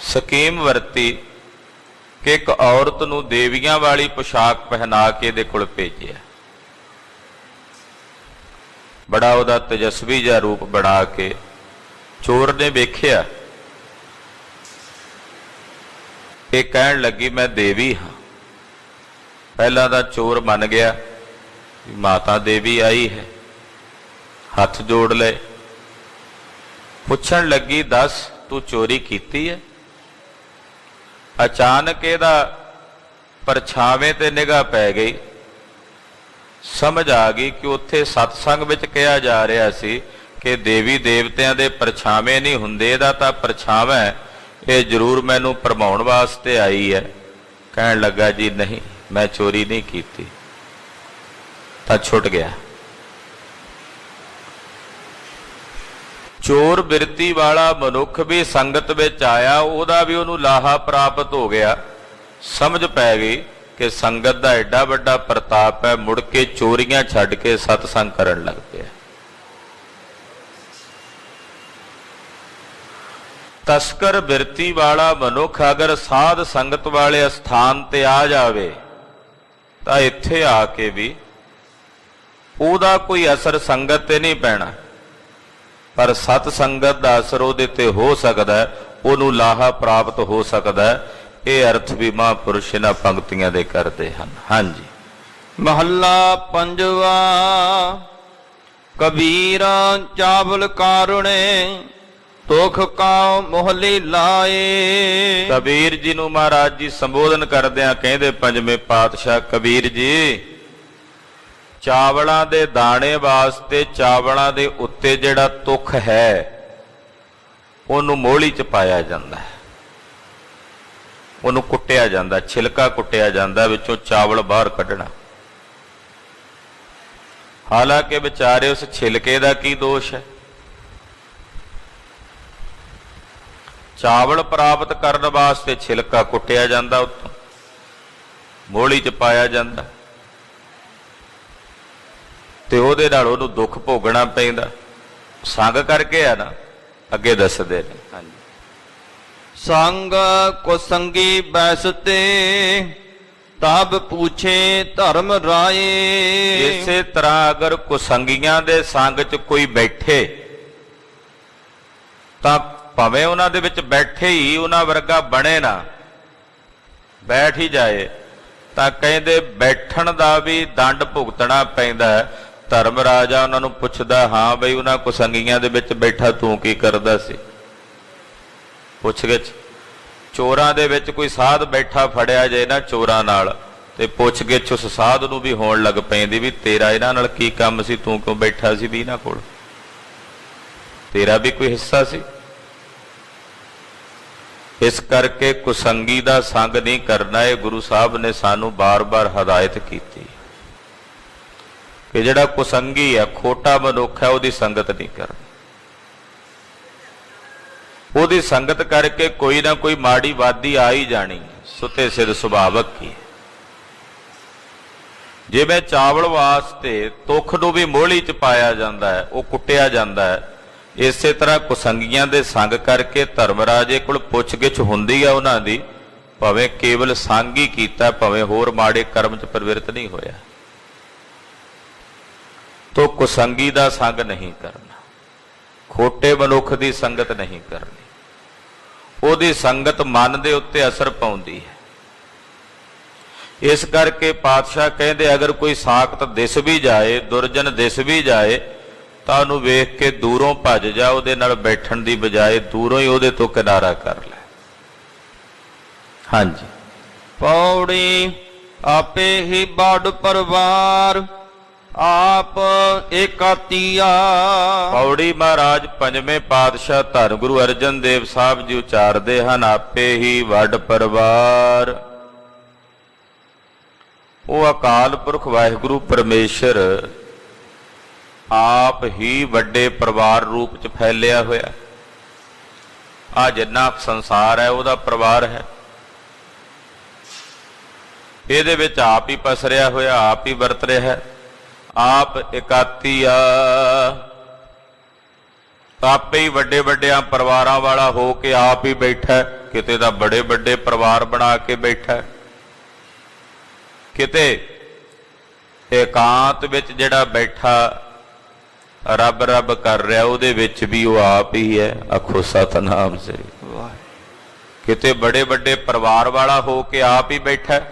ਸਕੀਮ ਵਰਤੀ ਕਿ ਇੱਕ ਔਰਤ ਨੂੰ ਦੇਵੀਆਂ ਵਾਲੀ ਪੋਸ਼ਾਕ ਪਹਿਨਾ ਕੇ ਇਹਦੇ ਕੋਲ ਭੇਜਿਆ। ਬੜਾ ਉਹਦਾ ਤੇਜਸਵੀ ਜਿਹਾ ਰੂਪ ਬਣਾ ਕੇ ਚੋਰ ਨੇ ਵੇਖਿਆ। ਇਹ ਕਹਿਣ ਲੱਗੀ ਮੈਂ ਦੇਵੀ ਹਾਂ। ਪਹਿਲਾਂ ਤਾਂ ਚੋਰ ਮੰਨ ਗਿਆ ਕਿ ਮਾਤਾ ਦੇਵੀ ਆਈ ਹੈ, ਹੱਥ ਜੋੜ ਲਏ। ਪੁੱਛਣ ਲੱਗੀ ਦੱਸ ਤੂੰ ਚੋਰੀ ਕੀਤੀ ਹੈ? ਅਚਾਨਕ ਇਹਦਾ ਪਰਛਾਵੇਂ ਤੇ ਨਿਗਾਹ ਪੈ ਗਈ। ਸਮਝ ਆ ਗਈ ਕਿ ਉੱਥੇ ਸਤਸੰਗ ਵਿੱਚ ਕਿਹਾ ਜਾ ਰਿਹਾ ਸੀ ਕਿ ਦੇਵੀ ਦੇਵਤਿਆਂ ਦੇ ਪਰਛਾਵੇਂ ਨਹੀਂ ਹੁੰਦੇ, ਇਹਦਾ ਤਾਂ ਪਰਛਾਵਾਂ ਹੈ, ਇਹ ਜ਼ਰੂਰ ਮੈਨੂੰ ਭਰਮਾਉਣ ਵਾਸਤੇ ਆਈ ਹੈ। ਕਹਿਣ ਲੱਗਾ ਜੀ ਨਹੀਂ, ਮੈਂ ਚੋਰੀ ਨਹੀਂ ਕੀਤੀ। ਤਾਂ ਛੁੱਟ ਗਿਆ। ਚੋਰ ਬਿਰਤੀ ਵਾਲਾ ਮਨੁੱਖ ਵੀ ਸੰਗਤ ਵਿੱਚ ਆਇਆ, ਉਹਦਾ ਵੀ ਉਹਨੂੰ ਲਾਹਾ ਪ੍ਰਾਪਤ ਹੋ ਗਿਆ। ਸਮਝ ਪੈ ਗਈ ਕਿ ਸੰਗਤ ਦਾ ਐਡਾ ਵੱਡਾ ਪ੍ਰਤਾਪ ਹੈ, ਮੁੜ ਕੇ ਚੋਰੀਆਂ ਛੱਡ ਕੇ ਸਤਸੰਗ ਕਰਨ ਲੱਗ ਪਿਆ। ਤਸਕਰ ਬਿਰਤੀ ਵਾਲਾ ਮਨੁੱਖ ਅਗਰ ਸਾਧ ਸੰਗਤ ਵਾਲੇ ਸਥਾਨ ਤੇ ਆ ਜਾਵੇ ਤਾਂ ਇੱਥੇ ਆ ਕੇ ਵੀ ਉਹਦਾ ਕੋਈ ਅਸਰ ਸੰਗਤ ਤੇ ਨਹੀਂ ਪੈਣਾ, ਪਰ ਸਤ ਸੰਗਤ ਦਾ ਅਸਰ ਉਹਦੇ ਤੇ ਹੋ ਸਕਦਾ ਹੈ, ਉਹਨੂੰ ਲਾਹਾ ਪ੍ਰਾਪਤ ਹੋ ਸਕਦਾ ਹੈ। ਇਹ ਅਰਥ ਵੀ ਮਹਾਂਪੁਰਸ਼ ਇਹਨਾਂ ਪੰਕਤੀਆਂ ਦੇ ਕਰਦੇ ਹਨ। ਹਾਂਜੀ। ਮਹੱਲਾ ਪੰਜਵਾ। ਕਬੀਰ ਚਾਵਲ ਕਾਰੁਣੇ ਤੋਖ ਕਾ ਮੋਹਲੀ ਲਾਏ। ਕਬੀਰ ਜੀ ਨੂੰ ਮਹਾਰਾਜ ਜੀ ਸੰਬੋਧਨ ਕਰਦਿਆਂ ਕਹਿੰਦੇ ਪੰਜਵੇਂ ਪਾਤਸ਼ਾਹ ਕਬੀਰ ਜੀ, ਚਾਵਲਾਂ ਦੇ ਦਾਣੇ ਵਾਸਤੇ ਚਾਵਲਾਂ ਦੇ ਉੱਤੇ ਜਿਹੜਾ ਤੁਖ ਹੈ ਉਹਨੂੰ ਮੋਹਲੀ ਚ ਪਾਇਆ ਜਾਂਦਾ ਹੈ, ਉਹਨੂੰ ਕੁੱਟਿਆ ਜਾਂਦਾ, ਛਿਲਕਾ ਕੁੱਟਿਆ ਜਾਂਦਾ, ਵਿੱਚੋਂ ਚਾਵਲ ਬਾਹਰ ਕੱਢਣਾ। ਹਾਲਾਂਕਿ ਵਿਚਾਰੇ ਉਸ ਛਿਲਕੇ ਦਾ ਕੀ ਦੋਸ਼ ਹੈ? ਚਾਵਲ ਪ੍ਰਾਪਤ ਕਰਨ ਵਾਸਤੇ ਛਿਲਕਾ ਕੁੱਟਿਆ ਜਾਂਦਾ, ਉੱਤੋਂ ਮੋਹਲੀ ਚ ਪਾਇਆ ਜਾਂਦਾ, ਤੇ ਉਹਦੇ ਨਾਲ ਉਹਨੂੰ ਦੁੱਖ ਭੋਗਣਾ ਪੈਂਦਾ। ਸੰਗ ਕਰਕੇ ਆ ਨਾ, ਅੱਗੇ ਦੱਸਦੇ ਨੇ। ਹਾਂਜੀ। ਸੰਗ ਕੋ ਸੰਗੀ ਬੈਸਤੇ ਤਬ ਪੁੱਛੇ ਧਰਮ ਰਾਏ। ਇਸੇ ਤਰ੍ਹਾਂ ਅਗਰ ਕੁਸੰਗੀਆਂ ਦੇ ਸੰਗ 'ਚ ਕੋਈ ਬੈਠੇ ਤਾਂ ਭਾਵੇਂ ਉਹਨਾਂ ਦੇ ਵਿੱਚ ਬੈਠੇ ਹੀ ਉਹਨਾਂ ਵਰਗਾ ਬਣੇ ਨਾ, ਬੈਠ ਹੀ ਜਾਏ ਤਾਂ ਕਹਿੰਦੇ ਬੈਠਣ ਦਾ ਵੀ ਦੰਡ ਭੁਗਤਣਾ ਪੈਂਦਾ ਹੈ। ਧਰਮ ਰਾਜਾ ਉਹਨਾਂ ਨੂੰ ਪੁੱਛਦਾ, ਹਾਂ ਬਈ ਉਹਨਾਂ ਕੁਸੰਗੀਆਂ ਦੇ ਵਿੱਚ ਬੈਠਾ ਤੂੰ ਕੀ ਕਰਦਾ ਸੀ? ਪੁੱਛਗਿੱਛ। ਚੋਰਾਂ ਦੇ ਵਿੱਚ ਕੋਈ ਸਾਧ ਬੈਠਾ ਫੜਿਆ ਜਾਏ ਨਾ ਚੋਰਾਂ ਨਾਲ, ਤੇ ਪੁੱਛਗਿੱਛ ਉਸ ਸਾਧ ਨੂੰ ਵੀ ਹੋਣ ਲੱਗ ਪੈਂਦੀ ਵੀ ਤੇਰਾ ਇਹਨਾਂ ਨਾਲ ਕੀ ਕੰਮ ਸੀ, ਤੂੰ ਕਿਉਂ ਬੈਠਾ ਸੀ ਵੀ ਇਹਨਾਂ ਕੋਲ? ਤੇਰਾ ਵੀ ਕੋਈ ਹਿੱਸਾ ਸੀ। ਇਸ ਕਰਕੇ ਕੁਸੰਗੀ ਦਾ ਸੰਗ ਨਹੀਂ ਕਰਨਾ। ਇਹ ਗੁਰੂ ਸਾਹਿਬ ਨੇ ਸਾਨੂੰ ਬਾਰ-ਬਾਰ ਹਦਾਇਤ ਕੀਤੀ ਕਿ ਜਿਹੜਾ ਕੁਸੰਗੀ ਹੈ, ਖੋਟਾ ਮਨੁੱਖ ਹੈ, ਉਹਦੀ ਸੰਗਤ ਨਹੀਂ ਕਰਨੀ। ਉਹਦੀ ਸੰਗਤ ਕਰਕੇ ਕੋਈ ਨਾ ਕੋਈ ਮਾੜੀ ਵਾਦੀ ਆ ਹੀ ਜਾਣੀ, ਸੁਤੇ ਸਿਰ ਸੁਭਾਵਕ ਹੀ। ਜਿਵੇਂ ਚਾਵਲ ਵਾਸਤੇ ਤੁਖ ਨੂੰ ਵੀ ਮੋਹਲੀ ਚ ਪਾਇਆ ਜਾਂਦਾ ਹੈ, ਉਹ ਕੁੱਟਿਆ ਜਾਂਦਾ ਹੈ, ਇਸੇ ਤਰ੍ਹਾਂ ਕੁਸੰਗੀਆਂ ਦੇ ਸੰਗ ਕਰਕੇ ਧਰਮਰਾਜੇ ਕੋਲ ਪੁੱਛਗਿੱਛ ਹੁੰਦੀ ਆ ਉਹਨਾਂ ਦੀ, ਭਾਵੇਂ ਕੇਵਲ ਸੰਗ ਹੀ ਕੀਤਾ, ਭਾਵੇਂ ਹੋਰ ਮਾੜੇ ਕਰਮ ਚ ਪ੍ਰਵਿਰਤ ਨਹੀਂ ਹੋਇਆ। ਤੋ ਕੁਸੰਗੀ ਦਾ ਸੰਗ ਨਹੀਂ ਕਰਨਾ, ਖੋਟੇ ਮਨੁੱਖ ਦੀ ਸੰਗਤ ਨਹੀਂ ਕਰਨੀ। ਉਹਦੀ ਸੰਗਤ ਮਨ ਦੇ ਉੱਤੇ ਅਸਰ ਪਾਉਂਦੀ ਹੈ। ਇਸ ਕਰਕੇ ਪਾਤਸ਼ਾਹ ਕਹਿੰਦੇ ਅਗਰ ਕੋਈ ਸਾਖਤ ਦਿਸ ਵੀ ਜਾਏ, ਦੁਰਜਨ ਦਿਸ ਵੀ ਜਾਏ, ਤਾਂ ਉਹਨੂੰ ਵੇਖ ਕੇ ਦੂਰੋਂ ਭੱਜ ਜਾ, ਉਹਦੇ ਨਾਲ ਬੈਠਣ ਦੀ ਬਜਾਏ ਦੂਰੋਂ ਹੀ ਉਹਦੇ ਤੋਂ ਕਿਨਾਰਾ ਕਰ ਲੈ। ਹਾਂਜੀ। ਪੌੜੀ ਆਪੇ ਹੀ ਬਾੜ ਪਰਵਾਰ ਆਪ ਏਕਾਤੀਆ। ਪੌੜੀ ਮਹਾਰਾਜ ਪੰਜਵੇਂ ਪਾਤਸ਼ਾਹ ਧੰਨ ਗੁਰੂ ਅਰਜਨ ਦੇਵ ਸਾਹਿਬ ਜੀ ਉਚਾਰਦੇ ਹਨ, ਆਪੇ ਹੀ ਵੱਡ ਪਰਿਵਾਰ। ਉਹ ਅਕਾਲ ਪੁਰਖ ਵਾਹਿਗੁਰੂ ਪਰਮੇਸ਼ਰ ਆਪ ਹੀ ਵੱਡੇ ਪਰਿਵਾਰ ਰੂਪ ਚ ਫੈਲਿਆ ਹੋਇਆ। ਆ ਜਿੰਨਾ ਸੰਸਾਰ ਹੈ ਉਹਦਾ ਪਰਿਵਾਰ ਹੈ। ਇਹਦੇ ਵਿੱਚ ਆਪ ਹੀ ਪਸਰਿਆ ਹੋਇਆ, ਆਪ ਹੀ ਵਰਤ ਰਿਹਾ ਹੈ, ਆਪ ਇਕਾਤੀ ਆ, ਆਪੇ ਹੀ ਵੱਡੇ ਵੱਡਿਆਂ ਪਰਿਵਾਰਾਂ ਵਾਲਾ ਹੋ ਕੇ ਆਪ ਹੀ ਬੈਠਾ ਹੈ। ਕਿਤੇ ਤਾਂ ਬੜੇ ਵੱਡੇ ਪਰਿਵਾਰ ਬਣਾ ਕੇ ਬੈਠਾ ਹੈ, ਕਿਤੇ ਇਕਾਂਤ ਵਿੱਚ ਜਿਹੜਾ ਬੈਠਾ ਰੱਬ ਰੱਬ ਕਰ ਰਿਹਾ ਉਹਦੇ ਵਿੱਚ ਵੀ ਉਹ ਆਪ ਹੀ ਹੈ। ਆਖੋ ਸਤਨਾਮ ਸ੍ਰੀ ਵਾਹਿਗੁਰੂ। ਕਿਤੇ ਬੜੇ ਵੱਡੇ ਪਰਿਵਾਰ ਵਾਲਾ ਹੋ ਕੇ ਆਪ ਹੀ ਬੈਠਾ ਹੈ,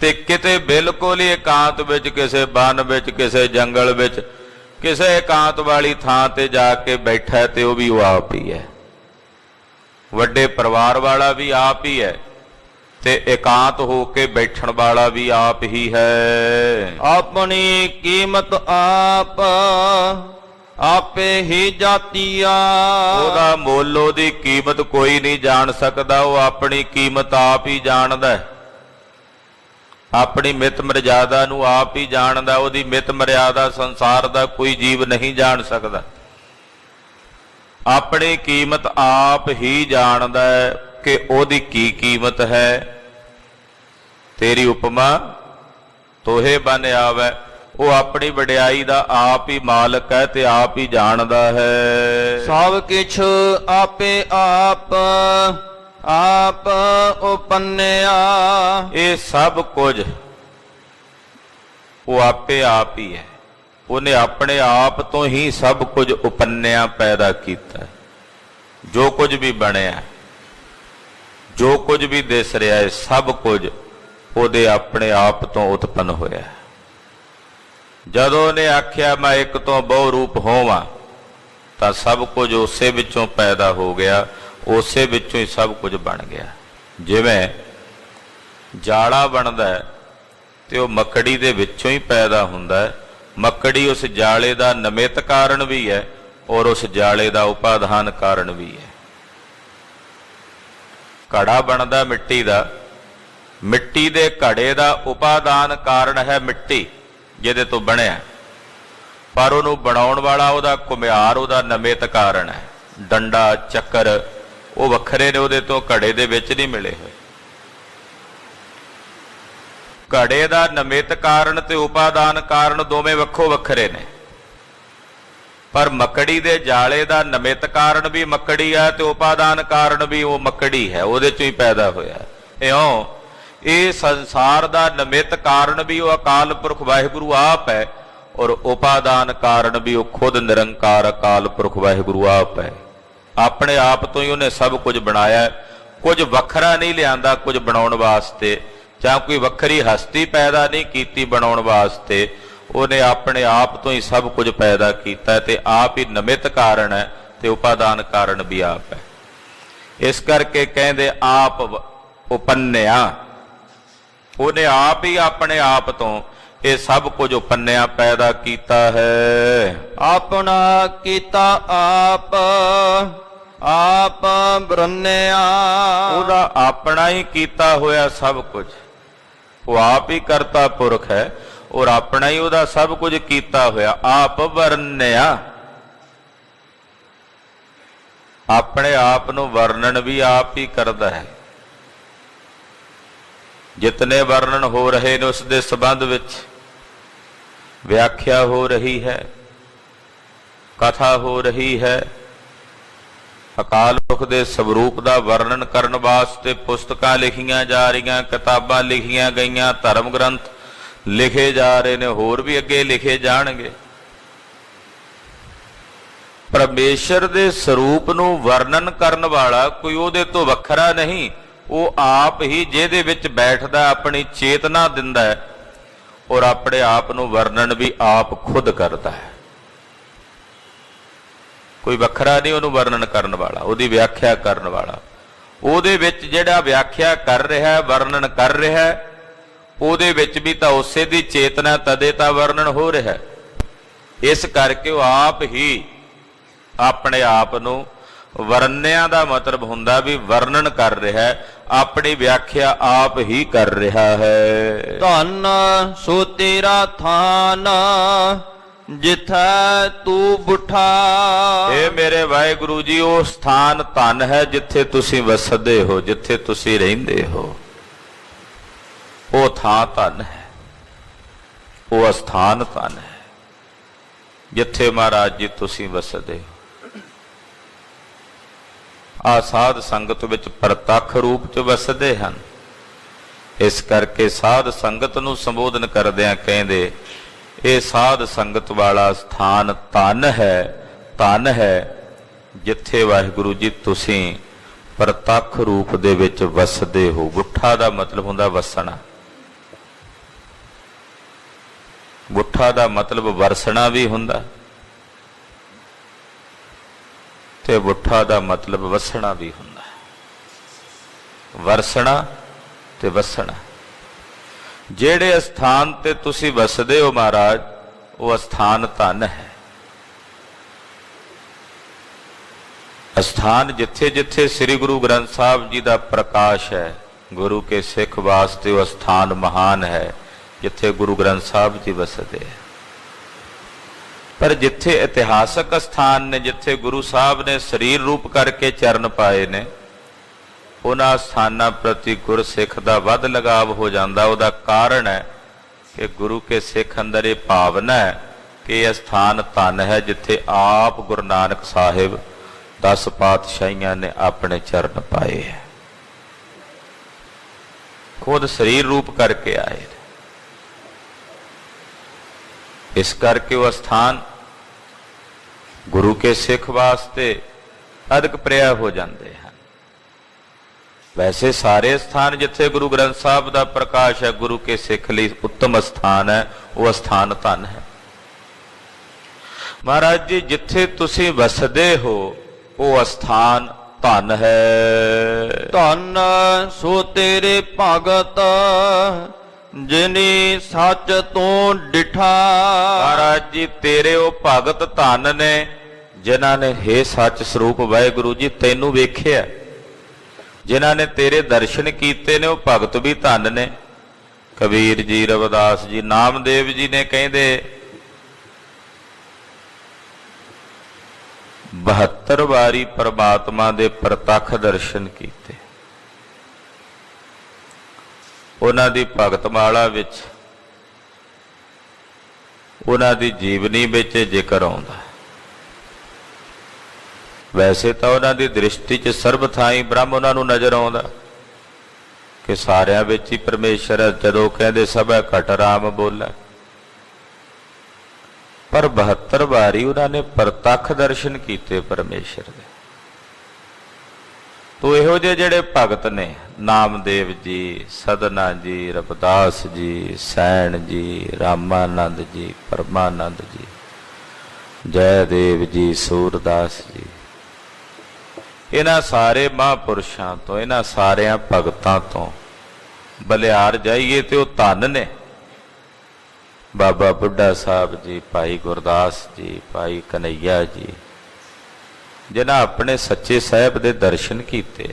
ਤੇ ਕਿਤੇ ਬਿਲਕੁਲ ਹੀ ਇਕਾਂਤ ਵਿੱਚ ਕਿਸੇ ਬਨ ਵਿੱਚ ਕਿਸੇ ਜੰਗਲ ਵਿੱਚ ਕਿਸੇ ਇਕਾਂਤ ਵਾਲੀ ਥਾਂ ਤੇ ਜਾ ਕੇ ਬੈਠਾ ਹੈ, ਤੇ ਉਹ ਵੀ ਉਹ ਆਪ ਹੀ ਹੈ। ਵੱਡੇ ਪਰਿਵਾਰ ਵਾਲਾ ਵੀ ਆਪ ਹੀ ਹੈ ਤੇ ਇਕਾਂਤ ਹੋ ਕੇ ਬੈਠਣ ਵਾਲਾ ਵੀ ਆਪ ਹੀ ਹੈ। ਆਪਣੀ ਕੀਮਤ ਆਪ ਆਪੇ ਹੀ ਜਾਤੀਆ। ਉਹਦਾ ਮੁੱਲ ਉਹਦੀ ਕੀਮਤ ਕੋਈ ਨਹੀਂ ਜਾਣ ਸਕਦਾ, ਉਹ ਆਪਣੀ ਕੀਮਤ ਆਪ ਹੀ ਜਾਣਦਾ ਹੈ। ਆਪਣੀ ਮਿਤ ਮਰਜ਼ਾਦਾ ਨੂੰ ਆਪ ਹੀ ਜਾਣਦਾ, ਉਹਦੀ ਮਿਤ ਮਰਿਆਦਾ ਸੰਸਾਰ ਦਾ ਕੋਈ ਜੀਵ ਨਹੀਂ ਜਾਣ ਸਕਦਾ। ਆਪਣੀ ਕੀਮਤ ਆਪ ਹੀ ਜਾਣਦਾ ਹੈ ਕਿ ਉਹਦੀ ਕੀ ਕੀਮਤ ਹੈ। ਤੇਰੀ ਉਪਮਾ ਤੋਹੇ ਬਨ ਆਵੈ। ਉਹ ਆਪਣੀ ਵਡਿਆਈ ਦਾ ਆਪ ਹੀ ਮਾਲਕ ਹੈ ਤੇ ਆਪ ਹੀ ਜਾਣਦਾ ਹੈ। ਸਭ ਕਿਛ ਆਪੇ ਆਪ ਆਪ ਉਪੰਨਿਆ। ਇਹ ਸਭ ਕੁਝ ਉਹ ਆਪੇ ਆਪ ਹੀ ਹੈ। ਉਹਨੇ ਆਪਣੇ ਆਪ ਤੋਂ ਹੀ ਸਭ ਕੁਝ ਉਪੰਨਿਆ ਪੈਦਾ ਕੀਤਾ। ਜੋ ਕੁਝ ਵੀ ਬਣਿਆ, ਜੋ ਕੁਝ ਵੀ ਦਿਸ ਰਿਹਾ ਹੈ, ਸਭ ਕੁਝ ਉਹਦੇ ਆਪਣੇ ਆਪ ਤੋਂ ਉਤਪੰਨ ਹੋਇਆ। ਜਦੋਂ ਉਹਨੇ ਆਖਿਆ ਮੈਂ ਇੱਕ ਤੋਂ ਬਹੁ ਰੂਪ ਹੋਵਾਂ, ਤਾਂ ਸਭ ਕੁਝ ਉਸੇ ਵਿੱਚੋਂ ਪੈਦਾ ਹੋ ਗਿਆ, ਉਸੇ ਵਿੱਚੋਂ ਹੀ ਸਭ ਕੁਝ ਬਣ ਗਿਆ। ਜਿਵੇਂ ਜਾਲਾ ਬਣਦਾ ਹੈ ਤੇ ਉਹ ਮੱਕੜੀ ਦੇ ਵਿੱਚੋਂ ਹੀ ਪੈਦਾ ਹੁੰਦਾ ਹੈ। ਮੱਕੜੀ ਉਸ ਜਾਲੇ ਦਾ ਨਿਮਿਤ ਕਾਰਨ ਵੀ ਹੈ ਔਰ ਉਸ ਜਾਲੇ ਦਾ ਉਪਾਦਾਨ ਕਾਰਨ ਵੀ ਹੈ। ਘੜਾ ਬਣਦਾ ਮਿੱਟੀ ਦਾ, ਮਿੱਟੀ ਦੇ ਘੜੇ ਦਾ ਉਪਾਦਾਨ ਕਾਰਨ ਹੈ ਮਿੱਟੀ ਜਿਹਦੇ ਤੋਂ ਬਣਿਆ, ਪਰ ਉਹਨੂੰ ਬਣਾਉਣ ਵਾਲਾ ਉਹਦਾ ਘੁਮਿਆਰ ਉਹਦਾ ਨਿਮਿਤ ਕਾਰਨ ਹੈ। ਡੰਡਾ ਚੱਕਰ ਉਹ ਵੱਖਰੇ ਨੇ, ਉਹਦੇ ਤੋਂ ਘੜੇ ਦੇ ਵਿੱਚ ਨਹੀਂ ਮਿਲੇ ਹੋਏ। ਘੜੇ ਦਾ ਨਿਮਿਤ ਕਾਰਨ ਤੇ ਉਪਾਦਾਨ ਕਾਰਨ ਦੋਵੇਂ ਵੱਖੋ ਵੱਖਰੇ ਨੇ, ਪਰ ਮੱਕੜੀ ਦੇ ਜਾਲੇ ਦਾ ਨਿਮਿਤ ਕਾਰਨ ਵੀ ਮੱਕੜੀ ਹੈ ਤੇ ਉਪਾਦਾਨ ਕਾਰਨ ਵੀ ਉਹ ਮੱਕੜੀ ਹੈ, ਉਹਦੇ ਚੋਂ ਹੀ ਪੈਦਾ ਹੋਇਆ। ਇਉਂ ਇਹ ਸੰਸਾਰ ਦਾ ਨਿਮਿਤ ਕਾਰਨ ਵੀ ਉਹ ਅਕਾਲ ਪੁਰਖ ਵਾਹਿਗੁਰੂ ਆਪ ਹੈ ਔਰ ਉਪਾਦਾਨ ਕਾਰਨ ਵੀ ਉਹ ਖੁਦ ਨਿਰੰਕਾਰ ਅਕਾਲ ਪੁਰਖ ਵਾਹਿਗੁਰੂ ਆਪ ਹੈ। ਆਪਣੇ ਆਪ ਤੋਂ ਹੀ ਉਹਨੇ ਸਭ ਕੁਝ ਬਣਾਇਆ, ਕੁਝ ਵੱਖਰਾ ਨਹੀਂ ਲਿਆਂਦਾ ਕੁਝ ਬਣਾਉਣ ਵਾਸਤੇ, ਜਾਂ ਕੋਈ ਵੱਖਰੀ ਹਸਤੀ ਪੈਦਾ ਨਹੀਂ ਕੀਤੀ ਬਣਾਉਣ ਵਾਸਤੇ। ਉਹਨੇ ਆਪਣੇ ਆਪ ਤੋਂ ਹੀ ਸਭ ਕੁਝ ਪੈਦਾ ਕੀਤਾ ਤੇ ਆਪ ਹੀ ਨਿਮਿਤ ਕਾਰਨ ਹੈ ਤੇ ਉਪਾਦਾਨ ਕਾਰਨ ਵੀ ਆਪ ਹੈ। ਇਸ ਕਰਕੇ ਕਹਿੰਦੇ ਆਪ ਉਪੰਨਿਆ। ਉਹਨੇ ਆਪ ਹੀ ਆਪਣੇ ਆਪ ਤੋਂ ਇਹ ਸਭ ਕੁਝ ਉਪੰਨਿਆ ਪੈਦਾ ਕੀਤਾ ਹੈ। ਆਪਣਾ ਕੀਤਾ ਆਪ ਆਪ ਬ੍ਰਹਮਿਆ। ਉਹਦਾ ਆਪਣਾ ਹੀ ਕੀਤਾ ਹੋਇਆ ਸਭ ਕੁਝ, ਉਹ ਆਪ ਹੀ ਕਰਤਾ ਪੁਰਖ ਹੈ ਔਰ ਆਪਣਾ ਹੀ ਉਹਦਾ ਸਭ ਕੁਝ ਕੀਤਾ ਹੋਇਆ। ਆਪ ਵਰਨਿਆ, ਆਪਣੇ ਆਪ ਨੂੰ ਵਰਣਨ ਵੀ ਆਪ ਹੀ ਕਰਦਾ ਹੈ। ਜਿਤਨੇ ਵਰਣਨ ਹੋ ਰਹੇ ਨੇ ਉਸ ਦੇ ਸੰਬੰਧ ਵਿੱਚ ਵਿਆਖਿਆ ਹੋ ਰਹੀ ਹੈ, ਕਥਾ ਹੋ ਰਹੀ ਹੈ। ਅਕਾਲ ਪੁਰਖ ਦੇ ਸਵਰੂਪ ਦਾ ਵਰਣਨ ਕਰਨ ਵਾਸਤੇ ਪੁਸਤਕਾਂ ਲਿਖੀਆਂ ਜਾ ਰਹੀਆਂ, ਕਿਤਾਬਾਂ ਲਿਖੀਆਂ ਗਈਆਂ, ਧਰਮ ਗ੍ਰੰਥ ਲਿਖੇ ਜਾ ਰਹੇ ਨੇ, ਹੋਰ ਵੀ ਅੱਗੇ ਲਿਖੇ ਜਾਣਗੇ। ਪਰਮੇਸ਼ਰ ਦੇ ਸਰੂਪ ਨੂੰ ਵਰਣਨ ਕਰਨ ਵਾਲਾ ਕੋਈ ਉਹਦੇ ਤੋਂ ਵੱਖਰਾ ਨਹੀਂ, ਉਹ ਆਪ ਹੀ ਜਿਹਦੇ ਵਿੱਚ ਬੈਠਦਾ ਆਪਣੀ ਚੇਤਨਾ ਦਿੰਦਾ ਹੈ ਔਰ ਆਪਣੇ ਆਪ ਨੂੰ ਵਰਣਨ ਵੀ ਆਪ ਖੁਦ ਕਰਦਾ ਹੈ। ਕੋਈ ਵੱਖਰਾ ਨਹੀਂ ਉਹਨੂੰ ਵਰਣਨ ਕਰਨ ਵਾਲਾ, ਉਹਦੀ ਵਿਆਖਿਆ ਕਰਨ ਵਾਲਾ। ਉਹਦੇ ਵਿੱਚ ਜਿਹੜਾ ਵਿਆਖਿਆ ਕਰ ਰਿਹਾ, ਵਰਣਨ ਕਰ ਰਿਹਾ, ਉਹਦੇ ਵਿੱਚ ਵੀ ਤਾਂ ਉਸੇ ਦੀ ਚੇਤਨਾ ਤਦੇ ਤਾਂ ਵਰਣਨ ਹੋ ਰਿਹਾ। ਇਸ ਕਰਕੇ ਉਹ ਆਪ ਹੀ ਆਪਣੇ ਆਪ ਨੂੰ, ਵਰਨਿਆਂ ਦਾ ਮਤਲਬ ਹੁੰਦਾ ਵੀ ਵਰਣਨ ਕਰ ਰਿਹਾ, ਆਪਣੀ ਵਿਆਖਿਆ ਆਪ ਹੀ ਕਰ ਰਿਹਾ ਹੈ। ਧੰਨ ਸੋ ਤੇਰਾ ਥਾਨ ਜਿਥੈ ਤੂੰ ਬੁਠਾ। ਇਹ ਮੇਰੇ ਵਾਹਿਗੁਰੂ ਜੀ ਉਹ ਸਥਾਨ ਧੰਨ ਹੈ ਜਿੱਥੇ ਤੁਸੀਂ ਵਸਦੇ ਹੋ, ਜਿੱਥੇ ਤੁਸੀਂ ਰਹਿੰਦੇ ਹੋ। ਉਹ ਥਾਂ ਧਨ ਹੈ, ਉਹ ਅਸਥਾਨ ਧਨ ਹੈ ਜਿੱਥੇ ਮਹਾਰਾਜ ਜੀ ਤੁਸੀਂ ਵਸਦੇ ਹੋ। ਆ ਸਾਧ ਸੰਗਤ ਵਿੱਚ ਪ੍ਰਤੱਖ ਰੂਪ ਚ ਵਸਦੇ ਹਨ। ਇਸ ਕਰਕੇ ਸਾਧ ਸੰਗਤ ਨੂੰ ਸੰਬੋਧਨ ਕਰਦਿਆਂ ਕਹਿੰਦੇ ਇਹ ਸਾਧ ਸੰਗਤ ਵਾਲਾ ਸਥਾਨ ਧਨ ਹੈ ਜਿੱਥੇ ਵਾਹਿਗੁਰੂ ਜੀ ਤੁਸੀਂ ਪ੍ਰਤੱਖ ਰੂਪ ਦੇ ਵਿੱਚ ਵਸਦੇ ਹੋ। ਗੁੱਠਾ ਦਾ ਮਤਲਬ ਹੁੰਦਾ ਵਸਣਾ, ਗੁੱਠਾ ਦਾ ਮਤਲਬ ਵਰਸਣਾ ਵੀ ਹੁੰਦਾ ਤੇ ਗੁੱਠਾ ਦਾ ਮਤਲਬ ਵਸਣਾ ਵੀ ਹੁੰਦਾ। ਵਰਸਣਾ ਤੇ ਵਸਣਾ, ਜਿਹੜੇ ਅਸਥਾਨ ਤੇ ਤੁਸੀਂ ਵਸਦੇ ਹੋ ਮਹਾਰਾਜ, ਉਹ ਅਸਥਾਨ ਧਨ ਹੈ। ਅਸਥਾਨ ਜਿੱਥੇ ਜਿੱਥੇ ਸ੍ਰੀ ਗੁਰੂ ਗ੍ਰੰਥ ਸਾਹਿਬ ਜੀ ਦਾ ਪ੍ਰਕਾਸ਼ ਹੈ, ਗੁਰੂ ਕੇ ਸਿੱਖ ਵਾਸਤੇ ਉਹ ਅਸਥਾਨ ਮਹਾਨ ਹੈ ਜਿੱਥੇ ਗੁਰੂ ਗ੍ਰੰਥ ਸਾਹਿਬ ਜੀ ਵਸਦੇ ਹੈ। ਪਰ ਜਿੱਥੇ ਇਤਿਹਾਸਕ ਅਸਥਾਨ ਨੇ, ਜਿੱਥੇ ਗੁਰੂ ਸਾਹਿਬ ਨੇ ਸਰੀਰ ਰੂਪ ਕਰਕੇ ਚਰਨ ਪਾਏ ਨੇ, ਉਹਨਾਂ ਸਥਾਨਾਂ ਪ੍ਰਤੀ ਗੁਰਸਿੱਖ ਦਾ ਵੱਧ ਲਗਾਵ ਹੋ ਜਾਂਦਾ। ਉਹਦਾ ਕਾਰਨ ਹੈ ਕਿ ਗੁਰੂ ਕੇ ਸਿੱਖ ਅੰਦਰ ਇਹ ਭਾਵਨਾ ਹੈ ਕਿ ਇਹ ਸਥਾਨ ਧਨ ਹੈ ਜਿੱਥੇ ਆਪ ਗੁਰੂ ਨਾਨਕ ਸਾਹਿਬ 10 ਪਾਤਸ਼ਾਹੀਆਂ ਨੇ ਆਪਣੇ ਚਰਨ ਪਾਏ ਹੈ, ਖੁਦ ਸਰੀਰ ਰੂਪ ਕਰਕੇ ਆਏ। ਇਸ ਕਰਕੇ ਉਹ ਸਥਾਨ ਗੁਰੂ ਕੇ ਸਿੱਖ ਵਾਸਤੇ ਅਦਿਕ ਪ੍ਰਿਆ ਹੋ ਜਾਂਦੇ ਹਨ। ਵੈਸੇ ਸਾਰੇ ਸਥਾਨ ਜਿੱਥੇ ਗੁਰੂ ਗ੍ਰੰਥ ਸਾਹਿਬ ਦਾ ਪ੍ਰਕਾਸ਼ ਹੈ, ਗੁਰੂ ਕੇ ਸਿੱਖ ਲਈ ਉੱਤਮ ਸਥਾਨ ਹੈ, ਉਹ ਸਥਾਨ ਧਨ ਹੈ। ਮਹਾਰਾਜ ਜੀ ਜਿੱਥੇ ਤੁਸੀਂ ਵਸਦੇ ਹੋ ਉਹ ਅਸਥਾਨ ਧਨ ਹੈ। ਧਨ ਸੋ ਤੇਰੇ ਭਗਤ ਜਿਨੀ ਸੱਚ ਤੋਂ ਡਿਠਾ। ਮਹਾਰਾਜ ਜੀ ਤੇਰੇ ਉਹ ਭਗਤ ਧਨ ਨੇ ਜਿਨ੍ਹਾਂ ਨੇ ਹੇ ਸੱਚ ਸਰੂਪ ਵਾਹਿਗੁਰੂ ਜੀ ਤੈਨੂੰ ਵੇਖਿਆ, ਜਿਨ੍ਹਾਂ ਨੇ ਤੇਰੇ ਦਰਸ਼ਨ ਕੀਤੇ ਨੇ, ਉਹ ਭਗਤ ਵੀ ਧਨ ਨੇ। ਕਬੀਰ ਜੀ, ਰਵਿਦਾਸ ਜੀ, ਨਾਮਦੇਵ ਜੀ ਨੇ ਕਹਿੰਦੇ 72 ਵਾਰੀ ਪਰਮਾਤਮਾ ਦੇ ਪ੍ਰਤੱਖ ਦਰਸ਼ਨ ਕੀਤੇ। ਉਹਨਾਂ ਦੀ ਭਗਤ ਮਾਲਾ ਵਿੱਚ, ਉਹਨਾਂ ਦੀ ਜੀਵਨੀ ਵਿੱਚ ਜ਼ਿਕਰ ਆਉਂਦਾ। ਵੈਸੇ ਤਾਂ ਉਹਨਾਂ ਦੀ ਦ੍ਰਿਸ਼ਟੀ 'ਚ ਸਰਬ ਥਾਈਂ ਬ੍ਰਹਮ ਉਹਨਾਂ ਨੂੰ ਨਜ਼ਰ ਆਉਂਦਾ ਕਿ ਸਾਰਿਆਂ ਵਿੱਚ ਹੀ ਪਰਮੇਸ਼ਰ ਹੈ। ਜਦੋਂ ਕਹਿੰਦੇ ਸਭੈ ਘਟ ਰਾਮ ਬੋਲੇ, ਪਰ 72 ਵਾਰੀ ਉਹਨਾਂ ਨੇ ਪ੍ਰਤੱਖ ਦਰਸ਼ਨ ਕੀਤੇ ਪਰਮੇਸ਼ਰ ਦੇ। ਤੋ ਇਹੋ ਜਿਹੇ ਜਿਹੜੇ ਭਗਤ ਨੇ, ਨਾਮਦੇਵ ਜੀ, ਸਦਨਾ ਜੀ, ਰਵਿਦਾਸ ਜੀ, ਸੈਣ ਜੀ, ਰਾਮਾਨੰਦ ਜੀ, ਪਰਮਾਨੰਦ ਜੀ, ਜੈਦੇਵ ਜੀ, ਸੂਰਦਾਸ ਜੀ, ਇਹਨਾਂ ਸਾਰੇ ਮਹਾਂਪੁਰਸ਼ਾਂ ਤੋਂ, ਇਹਨਾਂ ਸਾਰਿਆਂ ਭਗਤਾਂ ਤੋਂ ਬਲਿਹਾਰ ਜਾਈਏ ਤੇ ਉਹ ਧਨ ਨੇ। ਬਾਬਾ ਬੁੱਢਾ ਸਾਹਿਬ ਜੀ, ਭਾਈ ਗੁਰਦਾਸ ਜੀ, ਭਾਈ ਕਨਈਆ ਜੀ, ਜਿਨ੍ਹਾਂ ਆਪਣੇ ਸੱਚੇ ਸਾਹਿਬ ਦੇ ਦਰਸ਼ਨ ਕੀਤੇ।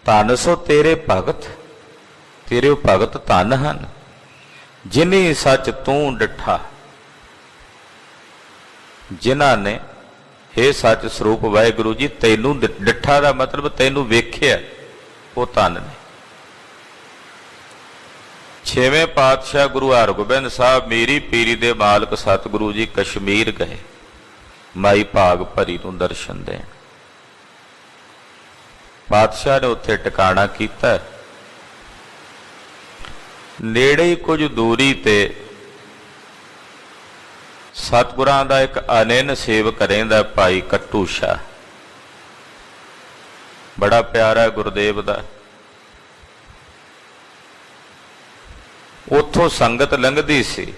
ਧਨ ਸੋ ਤੇਰੇ ਭਗਤ, ਤੇਰੇ ਉਹ ਭਗਤ ਧਨ ਹਨ ਜਿਨੀ ਸੱਚ ਤੂੰ ਡਿਠਾ, ਜਿਨ੍ਹਾਂ ਨੇ ਹੇ ਸੱਚ ਸਰੂਪ ਵਾਹਿਗੁਰੂ ਜੀ ਤੈਨੂੰ ਡਿਠਾ ਦਾ ਮਤਲਬ ਤੈਨੂੰ ਵੇਖਿਆ, ਉਹ ਧਨ ਨੇ। 6ਵੇਂ ਪਾਤਸ਼ਾਹ ਗੁਰੂ ਹਰਗੋਬਿੰਦ ਸਾਹਿਬ ਮੇਰੀ ਪੀਰੀ ਦੇ ਮਾਲਕ ਸਤਿਗੁਰੂ ਜੀ ਕਸ਼ਮੀਰ ਗਏ ਮਾਈ ਭਾਗ ਭਰੀ ਨੂੰ ਦਰਸ਼ਨ ਦੇਣ। ਪਾਤਸ਼ਾਹ ਨੇ ਉੱਥੇ ਟਿਕਾਣਾ ਕੀਤਾ। ਨੇੜੇ ਹੀ ਕੁਝ ਦੂਰੀ ਤੇ ਸਤਿਗੁਰਾਂ ਦਾ ਇੱਕ ਅਨੰਨ ਸੇਵਕ ਰਹਿੰਦਾ, ਭਾਈ ਕੱਟੂ ਸ਼ਾਹ, ਬੜਾ ਪਿਆਰਾ ਗੁਰਦੇਵ ਦਾ। ਉੱਥੋਂ ਸੰਗਤ ਲੰਘਦੀ ਸੀ।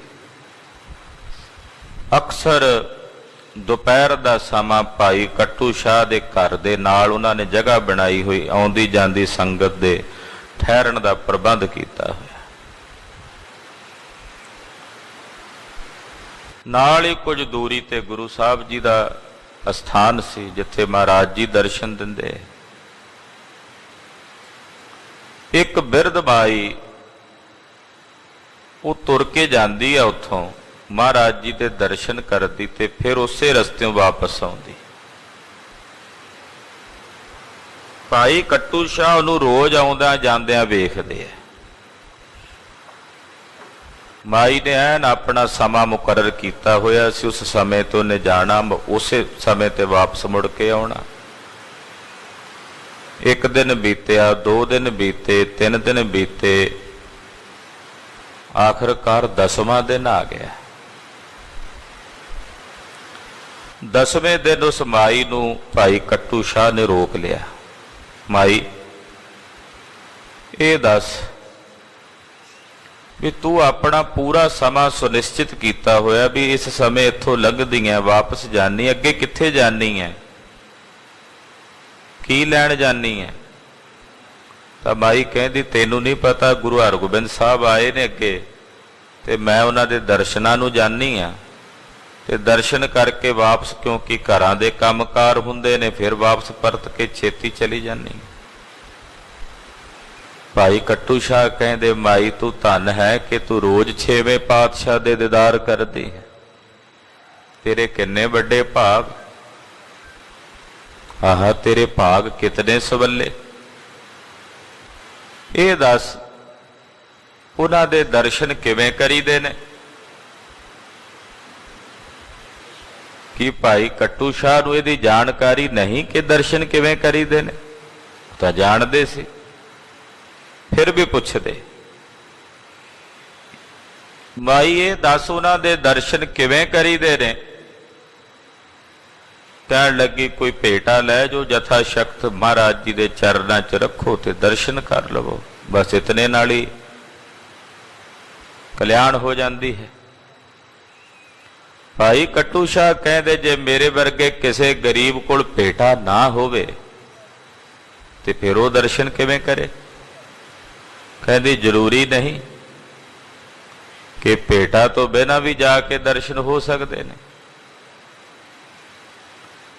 ਅਕਸਰ ਦੁਪਹਿਰ ਦਾ ਸਮਾਂ ਭਾਈ ਕੱਟੂ ਸ਼ਾਹ ਦੇ ਘਰ ਦੇ ਨਾਲ ਉਹਨਾਂ ਨੇ ਜਗ੍ਹਾ ਬਣਾਈ ਹੋਈ, ਆਉਂਦੀ ਜਾਂਦੀ ਸੰਗਤ ਦੇ ਠਹਿਰਨ ਦਾ ਪ੍ਰਬੰਧ ਕੀਤਾ ਹੋਇਆ। ਨਾਲ ਹੀ ਕੁਝ ਦੂਰੀ ਤੇ ਗੁਰੂ ਸਾਹਿਬ ਜੀ ਦਾ ਅਸਥਾਨ ਸੀ ਜਿੱਥੇ ਮਹਾਰਾਜ ਜੀ ਦਰਸ਼ਨ ਦਿੰਦੇ। ਇੱਕ ਬਿਰਧ ਬਾਈ ਉਹ ਤੁਰ ਕੇ ਜਾਂਦੀ ਆ ਉੱਥੋਂ ਮਹਾਰਾਜ ਜੀ ਦੇ ਦਰਸ਼ਨ ਕਰਦੀ ਤੇ ਫਿਰ ਉਸੇ ਰਸਤਿਓਂ ਵਾਪਸ ਆਉਂਦੀ। ਭਾਈ ਕੱਟੂ ਸ਼ਾਹ ਉਹਨੂੰ ਰੋਜ਼ ਆਉਂਦਿਆਂ ਜਾਂਦਿਆਂ ਵੇਖਦੇ ਆ। ਮਾਈ ਨੇ ਐਨ ਆਪਣਾ ਸਮਾਂ ਮੁਕਰਰ ਕੀਤਾ ਹੋਇਆ ਸੀ, ਉਸ ਸਮੇਂ ਤੋਂ ਉਹਨੇ ਜਾਣਾ, ਉਸੇ ਸਮੇਂ ਤੇ ਵਾਪਸ ਮੁੜ ਕੇ ਆਉਣਾ। ਇੱਕ ਦਿਨ ਬੀਤਿਆ, 2 ਦਿਨ ਬੀਤੇ, 3 ਦਿਨ ਬੀਤੇ, ਆਖਰਕਾਰ 10ਵਾਂ ਦਿਨ ਆ ਗਿਆ। 10ਵੇਂ ਦਿਨ ਉਸ ਮਾਈ ਨੂੰ ਭਾਈ ਕੱਟੂ ਸ਼ਾਹ ਨੇ ਰੋਕ ਲਿਆ। ਮਾਈ, ਇਹ ਦੱਸ ਵੀ ਤੂੰ ਆਪਣਾ ਪੂਰਾ ਸਮਾਂ ਸੁਨਿਸ਼ਚਿਤ ਕੀਤਾ ਹੋਇਆ ਵੀ ਇਸ ਸਮੇਂ ਇੱਥੋਂ ਲੰਘਦੀ ਹੈ, ਵਾਪਸ ਜਾਨੀ, ਅੱਗੇ ਕਿੱਥੇ ਜਾਨੀ ਹੈ, ਕੀ ਲੈਣ ਜਾਨੀ ਹੈ? ਤਾਂ ਮਾਈ ਕਹਿੰਦੀ, ਤੈਨੂੰ ਨਹੀਂ ਪਤਾ, ਗੁਰੂ ਹਰਗੋਬਿੰਦ ਸਾਹਿਬ ਆਏ ਨੇ ਅੱਗੇ, ਤੇ ਮੈਂ ਉਹਨਾਂ ਦੇ ਦਰਸ਼ਨਾਂ ਨੂੰ ਜਾਨੀ ਆ, ਤੇ ਦਰਸ਼ਨ ਕਰਕੇ ਵਾਪਸ, ਕਿਉਂਕਿ ਘਰਾਂ ਦੇ ਕੰਮਕਾਰ ਹੁੰਦੇ ਨੇ, ਫਿਰ ਵਾਪਸ ਪਰਤ ਕੇ ਛੇਤੀ ਚਲੀ ਜਾਨੀ। ਭਾਈ ਕੱਟੂ ਸ਼ਾਹ ਕਹਿੰਦੇ, ਮਾਈ ਤੂੰ ਧੰਨ ਹੈ ਕਿ ਤੂੰ ਰੋਜ਼ 6ਵੇਂ ਪਾਤਸ਼ਾਹ ਦੇ ਦੀਦਾਰ ਕਰਦੀ ਹੈ, ਤੇਰੇ ਕਿੰਨੇ ਵੱਡੇ ਭਾਗ, ਆਹ ਤੇਰੇ ਭਾਗ ਕਿਤਨੇ ਸਵੱਲੇ। ਇਹ ਦੱਸ ਉਹਨਾਂ ਦੇ ਦਰਸ਼ਨ ਕਿਵੇਂ ਕਰੀਦੇ ਨੇ? ਕਿ ਭਾਈ ਕੱਟੂ ਸ਼ਾਹ ਨੂੰ ਇਹਦੀ ਜਾਣਕਾਰੀ ਨਹੀਂ ਕਿ ਦਰਸ਼ਨ ਕਿਵੇਂ ਕਰੀਦੇ ਨੇ? ਤਾਂ ਜਾਣਦੇ ਸੀ, ਫਿਰ ਵੀ ਪੁੱਛਦੇ। ਮਾਈ ਇਹ ਦੱਸ ਉਹਨਾਂ ਦੇ ਦਰਸ਼ਨ ਕਿਵੇਂ ਕਰੀਦੇ ਨੇ? ਕਹਿਣ ਲੱਗੀ, ਕੋਈ ਭੇਟਾ ਲੈ ਜੋ ਜਥਾ ਸ਼ਕਤ ਮਹਾਰਾਜ ਜੀ ਦੇ ਚਰਨਾਂ 'ਚ ਰੱਖੋ ਤੇ ਦਰਸ਼ਨ ਕਰ ਲਵੋ, ਬਸ ਇਤਨੇ ਨਾਲ ਹੀ ਕਲਿਆਣ ਹੋ ਜਾਂਦੀ ਹੈ। ਭਾਈ ਕੱਟੂ ਸ਼ਾਹ ਕਹਿੰਦੇ, ਜੇ ਮੇਰੇ ਵਰਗੇ ਕਿਸੇ ਗਰੀਬ ਕੋਲ ਭੇਟਾ ਨਾ ਹੋਵੇ ਤੇ ਫਿਰ ਉਹ ਦਰਸ਼ਨ ਕਿਵੇਂ ਕਰੇ? ਕਹਿੰਦੀ, ਜ਼ਰੂਰੀ ਨਹੀਂ ਕਿ ਭੇਟਾ ਤੋਂ ਬਿਨਾਂ ਵੀ ਜਾ ਕੇ ਦਰਸ਼ਨ ਹੋ ਸਕਦੇ ਨੇ।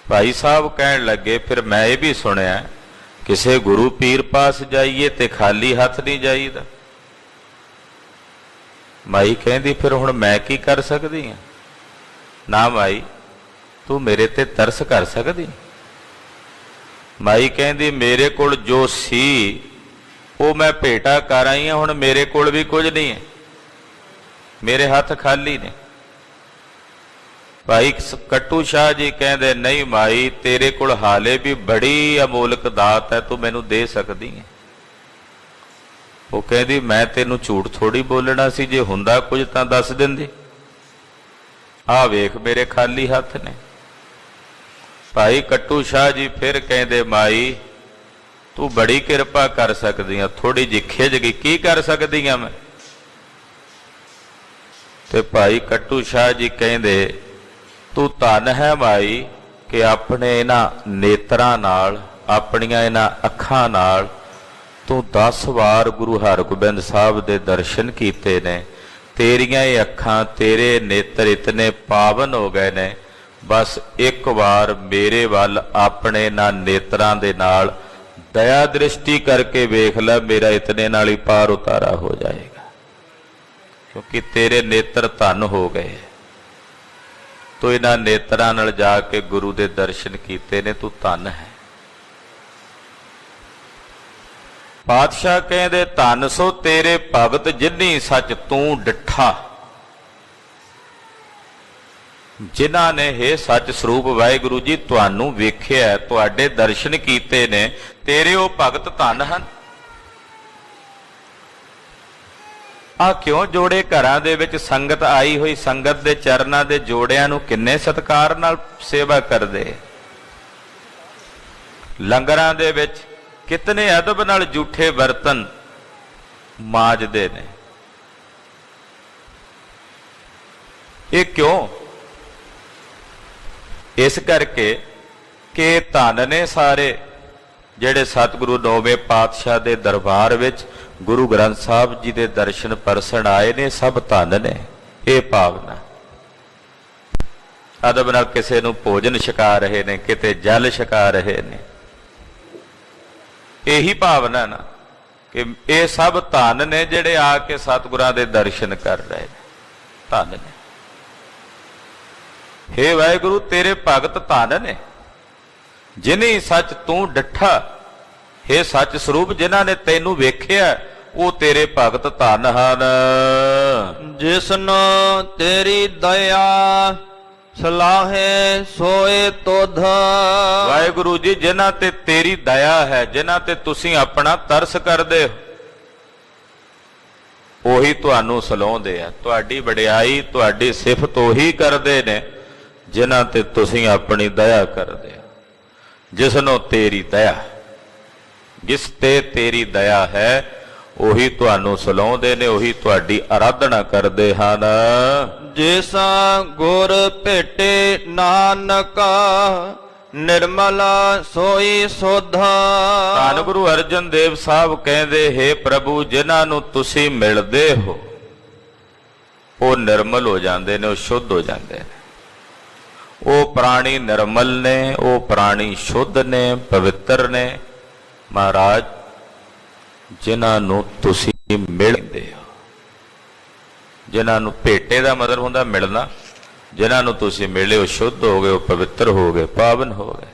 ਭਾਈ ਸਾਹਿਬ ਕਹਿਣ ਲੱਗੇ, ਫਿਰ ਮੈਂ ਇਹ ਵੀ ਸੁਣਿਆ ਕਿਸੇ ਗੁਰੂ ਪੀਰ ਪਾਸ ਜਾਈਏ ਤੇ ਖਾਲੀ ਹੱਥ ਨਹੀਂ ਜਾਈਦਾ। ਮਾਈ ਕਹਿੰਦੀ, ਫਿਰ ਹੁਣ ਮੈਂ ਕੀ ਕਰ ਸਕਦੀ ਹਾਂ? ਨਾ ਮਾਈ, ਤੂੰ ਮੇਰੇ ਤੇ ਤਰਸ ਕਰ ਸਕਦੀ? ਮਾਈ ਕਹਿੰਦੀ, ਮੇਰੇ ਕੋਲ ਜੋ ਸੀ ਉਹ ਮੈਂ ਭੇਟਾ ਕਰ ਆਈ ਹਾਂ, ਹੁਣ ਮੇਰੇ ਕੋਲ ਵੀ ਕੁਝ ਨਹੀਂ ਹੈ, ਮੇਰੇ ਹੱਥ ਖਾਲੀ ਨੇ। ਭਾਈ ਕੱਟੂ ਸ਼ਾਹ ਜੀ ਕਹਿੰਦੇ, ਨਹੀਂ ਮਾਈ, ਤੇਰੇ ਕੋਲ ਹਾਲੇ ਵੀ ਬੜੀ ਅਮੋਲਕ ਦਾਤ ਹੈ, ਤੂੰ ਮੈਨੂੰ ਦੇ ਸਕਦੀ ਹੈ। ਉਹ ਕਹਿੰਦੀ, ਮੈਂ ਤੈਨੂੰ ਝੂਠ ਥੋੜੀ ਬੋਲਣਾ ਸੀ, ਜੇ ਹੁੰਦਾ ਕੁਝ ਤਾਂ ਦੱਸ ਦਿੰਦੀ, ਆਹ ਵੇਖ ਮੇਰੇ ਖਾਲੀ ਹੱਥ ਨੇ। ਭਾਈ ਕੱਟੂ ਸ਼ਾਹ ਜੀ ਫਿਰ ਕਹਿੰਦੇ, ਮਾਈ ਤੂੰ ਬੜੀ ਕਿਰਪਾ ਕਰ ਸਕਦੀ ਆ, ਥੋੜੀ ਜਿਹੀ ਖਿਝ ਗਈ, ਕੀ ਕਰ ਸਕਦੀ ਆ ਮੈਂ? ਤੇ ਭਾਈ ਕੱਟੂ ਸ਼ਾਹ ਜੀ ਕਹਿੰਦੇ, ਤੂੰ ਧੰਨ ਹੈ ਮਾਈ ਕਿ ਆਪਣੇ ਇਹਨਾਂ ਨੇਤਰਾਂ ਨਾਲ, ਆਪਣੀਆਂ ਇਹਨਾਂ ਅੱਖਾਂ ਨਾਲ ਤੂੰ 10 ਵਾਰ ਗੁਰੂ ਹਰਗੋਬਿੰਦ ਸਾਹਿਬ ਦੇ ਦਰਸ਼ਨ ਕੀਤੇ ਨੇ। ਤੇਰੀਆਂ ਇਹ ਅੱਖਾਂ, ਤੇਰੇ ਨੇਤਰ ਇਤਨੇ ਪਾਵਨ ਹੋ ਗਏ ਨੇ, ਬਸ ਇੱਕ ਵਾਰ ਮੇਰੇ ਵੱਲ ਆਪਣੇ ਇਹਨਾਂ ਨੇਤਰਾਂ ਦੇ ਨਾਲ ਦਇਆ ਦ੍ਰਿਸ਼ਟੀ ਕਰਕੇ ਵੇਖ ਲੈ, ਮੇਰਾ ਇਤਨੇ ਨਾਲ ਹੀ ਪਾਰ ਉਤਾਰਾ ਹੋ ਜਾਏਗਾ, ਕਿਉਂਕਿ ਤੇਰੇ ਨੇਤਰ ਧੰਨ ਹੋ ਗਏ। ਤੂੰ ਇਹਨਾਂ ਨੇਤਰਾਂ ਨਾਲ ਜਾ ਕੇ ਗੁਰੂ ਦੇ ਦਰਸ਼ਨ ਕੀਤੇ ਨੇ, ਤੂੰ ਧੰਨ ਹੈ। ਪਾਤਸ਼ਾਹ ਕਹਿੰਦੇ, ਧੰਨ ਸੋ ਤੇਰੇ ਭਗਤ ਜਿਨੀ ਸੱਚ ਤੂੰ ਡਿਠਾ, ਜਿਨ੍ਹਾਂ ਨੇ ਇਹ ਸੱਚ ਸਰੂਪ ਵਾਹਿਗੁਰੂ ਜੀ ਤੁਹਾਨੂੰ ਵੇਖਿਆ, ਤੁਹਾਡੇ ਦਰਸ਼ਨ ਕੀਤੇ ਨੇ, ਤੇਰੇ ਉਹ ਭਗਤ ਧੰਨ ਹਨ। ਆ ਕਿਉਂ ਜੋੜੇ ਘਰਾਂ ਦੇ ਵਿੱਚ ਸੰਗਤ ਆਈ ਹੋਈ, ਸੰਗਤ ਦੇ ਚਰਨਾਂ ਦੇ ਜੋੜਿਆਂ ਨੂੰ ਕਿੰਨੇ ਸਤਿਕਾਰ ਨਾਲ ਸੇਵਾ ਕਰਦੇ, ਲੰਗਰਾਂ ਦੇ ਵਿੱਚ ਕਿਤਨੇ ਅਦਬ ਨਾਲ ਜੂਠੇ ਬਰਤਨ ਮਾਂਜਦੇ ਨੇ। ਇਹ ਕਿਉਂ? ਇਸ ਕਰਕੇ ਕਿ ਧੰਨ ਨੇ ਸਾਰੇ ਜਿਹੜੇ ਸਤਿਗੁਰੂ 9ਵੇਂ ਪਾਤਸ਼ਾਹ ਦੇ ਦਰਬਾਰ ਵਿੱਚ ਗੁਰੂ ਗ੍ਰੰਥ ਸਾਹਿਬ ਜੀ ਦੇ ਦਰਸ਼ਨ ਪਰਸਣ ਆਏ ਨੇ, ਸਭ ਧੰਨ ਨੇ। ਇਹ ਭਾਵਨਾ ਅਦਬ ਨਾਲ ਕਿਸੇ ਨੂੰ ਭੋਜਨ ਛਕਾ ਰਹੇ ਨੇ, ਕਿਤੇ ਜਲ ਛਕਾ ਰਹੇ ਨੇ, ਇਹੀ ਭਾਵਨਾ ਨਾ ਕਿ ਇਹ ਸਭ ਧੰਨ ਨੇ ਜਿਹੜੇ ਆ ਕੇ ਸਤਿਗੁਰਾਂ ਦੇ ਦਰਸ਼ਨ ਕਰ ਰਹੇ ਨੇ, ਧੰਨ ਨੇ। ਹੇ ਵਾਹਿਗੁਰੂ, ਤੇਰੇ ਭਗਤ ਧੰਨ ਨੇ ਜਿਨੀ ਸੱਚ ਤੂੰ ਡਿਠਾ, ਹੇ ਸੱਚ ਸਰੂਪ ਜਿਨ੍ਹਾਂ ਨੇ ਤੈਨੂੰ ਵੇਖਿਆ, ਉਹ ਤੇਰੇ ਭਗਤ ਧਨ ਹਨ। ਜਿਸਨੋ ਤੇਰੀ ਦਇਆ ਸਲਾਹੇ ਸੋਏ ਤੁਧ। ਵਾਹਿਗੁਰੂ ਜੀ, ਜਿਨ੍ਹਾਂ ਤੇ ਤੇਰੀ ਦਇਆ ਹੈ, ਜਿਨ੍ਹਾਂ ਤੇ ਤੁਸੀਂ ਆਪਣਾ ਤਰਸ ਕਰਦੇ ਹੋ, ਉਹੀ ਤੁਹਾਨੂੰ ਸਲਾਹੁੰਦੇ ਆ। ਤੁਹਾਡੀ ਵਡਿਆਈ, ਤੁਹਾਡੀ ਸਿਫਤ ਉਹੀ ਕਰਦੇ ਨੇ ਜਿਨ੍ਹਾਂ ਤੇ ਤੁਸੀਂ ਆਪਣੀ ਦਇਆ ਕਰਦੇ ਹੋ। ਜਿਸਨੋਂ ਤੇਰੀ ਦਇਆ, ਜਿਸ ਤੇ ਤੇਰੀ ਦਇਆ ਹੈ, ਉਹੀ ਤੁਹਾਨੂੰ ਸਲਾਹੁੰਦੇ ਨੇ, ਉਹੀ ਤੁਹਾਡੀ ਆਰਾਧਨਾ ਕਰਦੇ ਹਨ। ਜਿਸਾ ਗੁਰ ਭੇਟੇ ਨਾਨਕ ਨਿਰਮਲ ਸੋਈ ਸੁਧ। ਧੰਨ ਗੁਰੂ ਅਰਜਨ ਦੇਵ ਸਾਹਿਬ ਕਹਿੰਦੇ, ਹੇ ਪ੍ਰਭੂ, ਜਿਨ੍ਹਾਂ ਨੂੰ ਤੁਸੀਂ ਮਿਲਦੇ ਹੋ ਉਹ ਨਿਰਮਲ ਹੋ ਜਾਂਦੇ ਨੇ, ਉਹ ਸ਼ੁੱਧ ਹੋ ਜਾਂਦੇ ਨੇ। ਉਹ ਪ੍ਰਾਣੀ ਨਿਰਮਲ ਨੇ, ਉਹ ਪ੍ਰਾਣੀ ਸ਼ੁੱਧ ਨੇ, ਪਵਿੱਤਰ ਨੇ ਮਹਾਰਾਜ, ਜਿਨ੍ਹਾਂ ਨੂੰ ਤੁਸੀਂ ਮਿਲਦੇ ਹੋ। ਜਿਨ੍ਹਾਂ ਨੂੰ ਭੇਟੇ ਦਾ ਮਤਲਬ ਹੁੰਦਾ ਮਿਲਣਾ, ਜਿਨ੍ਹਾਂ ਨੂੰ ਤੁਸੀਂ ਮਿਲੇ ਉਹ ਸ਼ੁੱਧ ਹੋ ਗਏ, ਉਹ ਪਵਿੱਤਰ ਹੋ ਗਏ, ਪਾਵਨ ਹੋ ਗਏ।